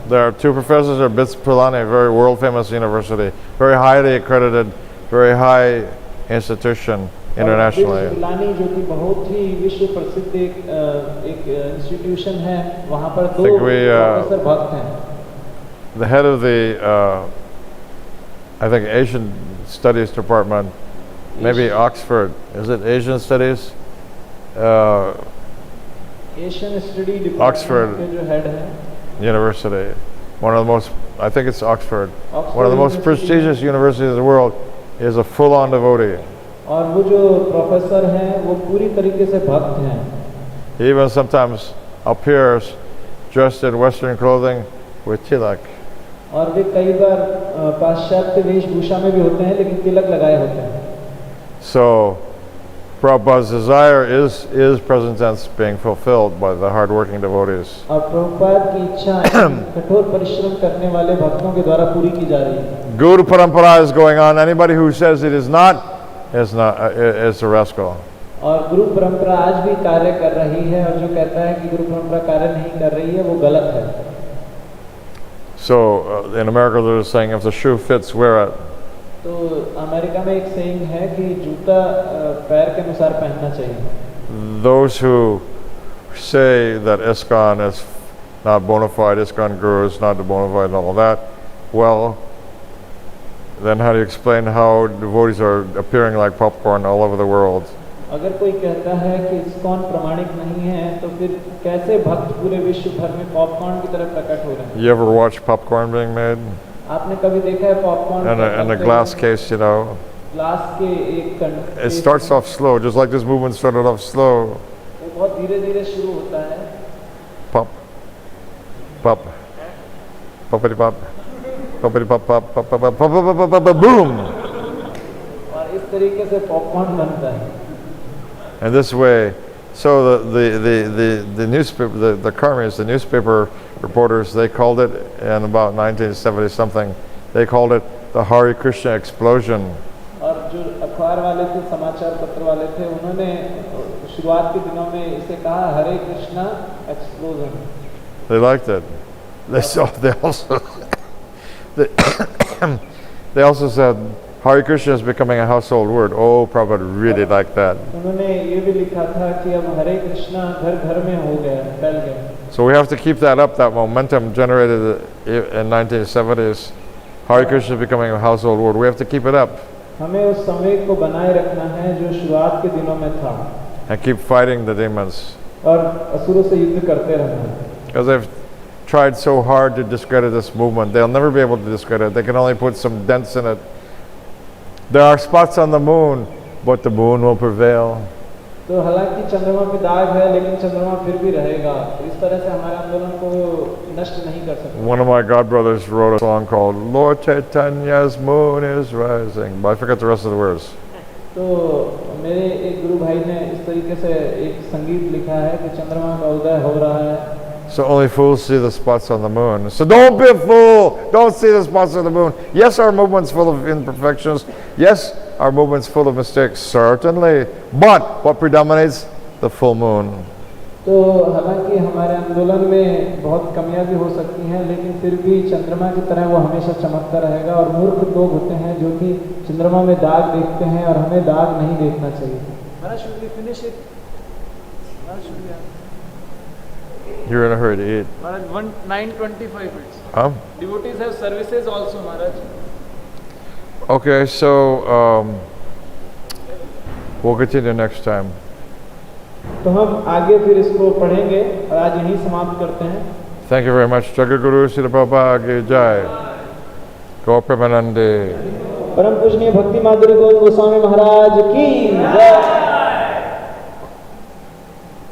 S3: There are two professors at BITS Pilani, a very world famous university, very highly accredited, very high institution internationally.
S1: Pilani जो कि बहुत ही विश्व प्रसिद्ध एक इंस्टीट्यूशन है, वहाँ पर दो प्रोफेसर भक्त हैं.
S3: The head of the, I think, Asian Studies Department, maybe Oxford, is it Asian Studies?
S1: Asian Study Department
S3: Oxford
S1: के जो head हैं,
S3: University, one of the most, I think it's Oxford,
S1: Oxford
S3: one of the most prestigious universities in the world, is a full-on devotee.
S1: और वो जो professor हैं वो पूरी तरीके से भक्त हैं.
S3: He even sometimes appears dressed in Western clothing with tilak.
S1: और वे कई बार पाश्चात्य वेशभूषा में भी होते हैं लेकिन तिलक लगाए होते हैं.
S3: So, Prabhupada's desire is present tense being fulfilled by the hard-working devotees.
S1: और प्रभुपाद की इच्छा कठोर परिश्रम करने वाले भक्तों के द्वारा पूरी की जा रही है.
S3: Guru Parampara is going on. Anybody who says it is not is a rascal.
S1: और गुरु परंपरा आज भी कार्य कर रही है और जो कहता है कि गुरु परंपरा कार्य नहीं कर रही है वो गलत है.
S3: So in America they're saying if the shoe fits, wear it.
S1: तो अमेरिका में एक सेइंग है कि जूता पैर के अनुसार पहनना चाहिए.
S3: Those who say that ISKCON is not bona fide, ISKCON Guru is not bona fide and all that, well, then how do you explain how devotees are appearing like popcorn all over the world?
S1: अगर कोई कहता है कि ISKCON प्रमाणिक नहीं है तो फिर कैसे भक्त पूरे विश्व भर में पॉपकॉर्न की तरह प्रकट हो रहे हैं?
S3: You ever watch popcorn being made?
S1: आपने कभी देखा है popcorn
S3: In a glass case, you know.
S1: Glass के एक
S3: It starts off slow, just like this movement started off slow.
S1: वो बहुत धीरे-धीरे शुरू होता है.
S3: Pop, pop, poppity pop, poppity pop, pop, pop, pop, pop, pop, pop, pop, pop, boom.
S1: और इस तरीके से पॉपकॉर्न बनता है.
S3: And this way, so the newspaper, the karmis, the newspaper reporters, they called it in about 1970 something. They called it the Hare Krishna explosion.
S1: और जो अखबार वाले थे, समाचार पत्र वाले थे, उन्होंने शुरुआत के दिनों में इसे कहा Hare Krishna explosion.
S3: They liked it. They also said Hare Krishna is becoming a household word. Oh, Prabhupada really liked that.
S1: उन्होंने ये भी लिखा था कि अब हरे कृष्णा घर घर में हो गया, फैल गया.
S3: So we have to keep that up, that momentum generated in 1970s. Hare Krishna is becoming a household word. We have to keep it up.
S1: हमें उस संवेग को बनाए रखना है जो शुरुआत के दिनों में था.
S3: And keep fighting the demons.
S1: और असुरों से युद्ध करते रहना.
S3: Because they've tried so hard to discredit this movement. They'll never be able to discredit it. They can only put some dents in it. There are spots on the moon, but the moon will prevail.
S1: तो हालांकि चंद्रमा पे दाग है लेकिन चंद्रमा फिर भी रहेगा. इस तरह से हमारे आंदोलन को नष्ट नहीं कर सकते.
S3: One of my godbrothers wrote a song called Lord Chaitanya's Moon is Rising, but I forget the rest of the words.
S1: तो मेरे एक गुरु भाई ने इस तरीके से एक संगीत लिखा है कि चंद्रमा का उदय हो रहा है.
S3: So only fools see the spots on the moon. So don't be a fool. Don't see the spots on the moon. Yes, our movement's full of imperfections. Yes, our movement's full of mistakes, certainly. But what predominates? The full moon.
S1: तो हालांकि हमारे आंदोलन में बहुत कमियां भी हो सकती हैं लेकिन फिर भी चंद्रमा की तरह वो हमेशा चमकता रहेगा. और मूर्ख लोग होते हैं जो कि चंद्रमा में दाग देखते हैं और हमें दाग नहीं देखना चाहिए. Maharaj, should we finish it? Maharaj, should we?
S3: You're in a hurry to eat.
S1: Maharaj, 9:25 minutes. Devotees have services also, Maharaj.
S3: Okay, so we'll continue next time.
S1: तो हम आगे फिर इसको पढ़ेंगे और आज यहीं समाप्त करते हैं.
S3: Thank you very much. Jagaguru Srila Prabhupada ki jai. Gopramanande.
S1: परम पूजनीय भक्ति माधुर्य गोविंद गोस्वामी महाराज की जय.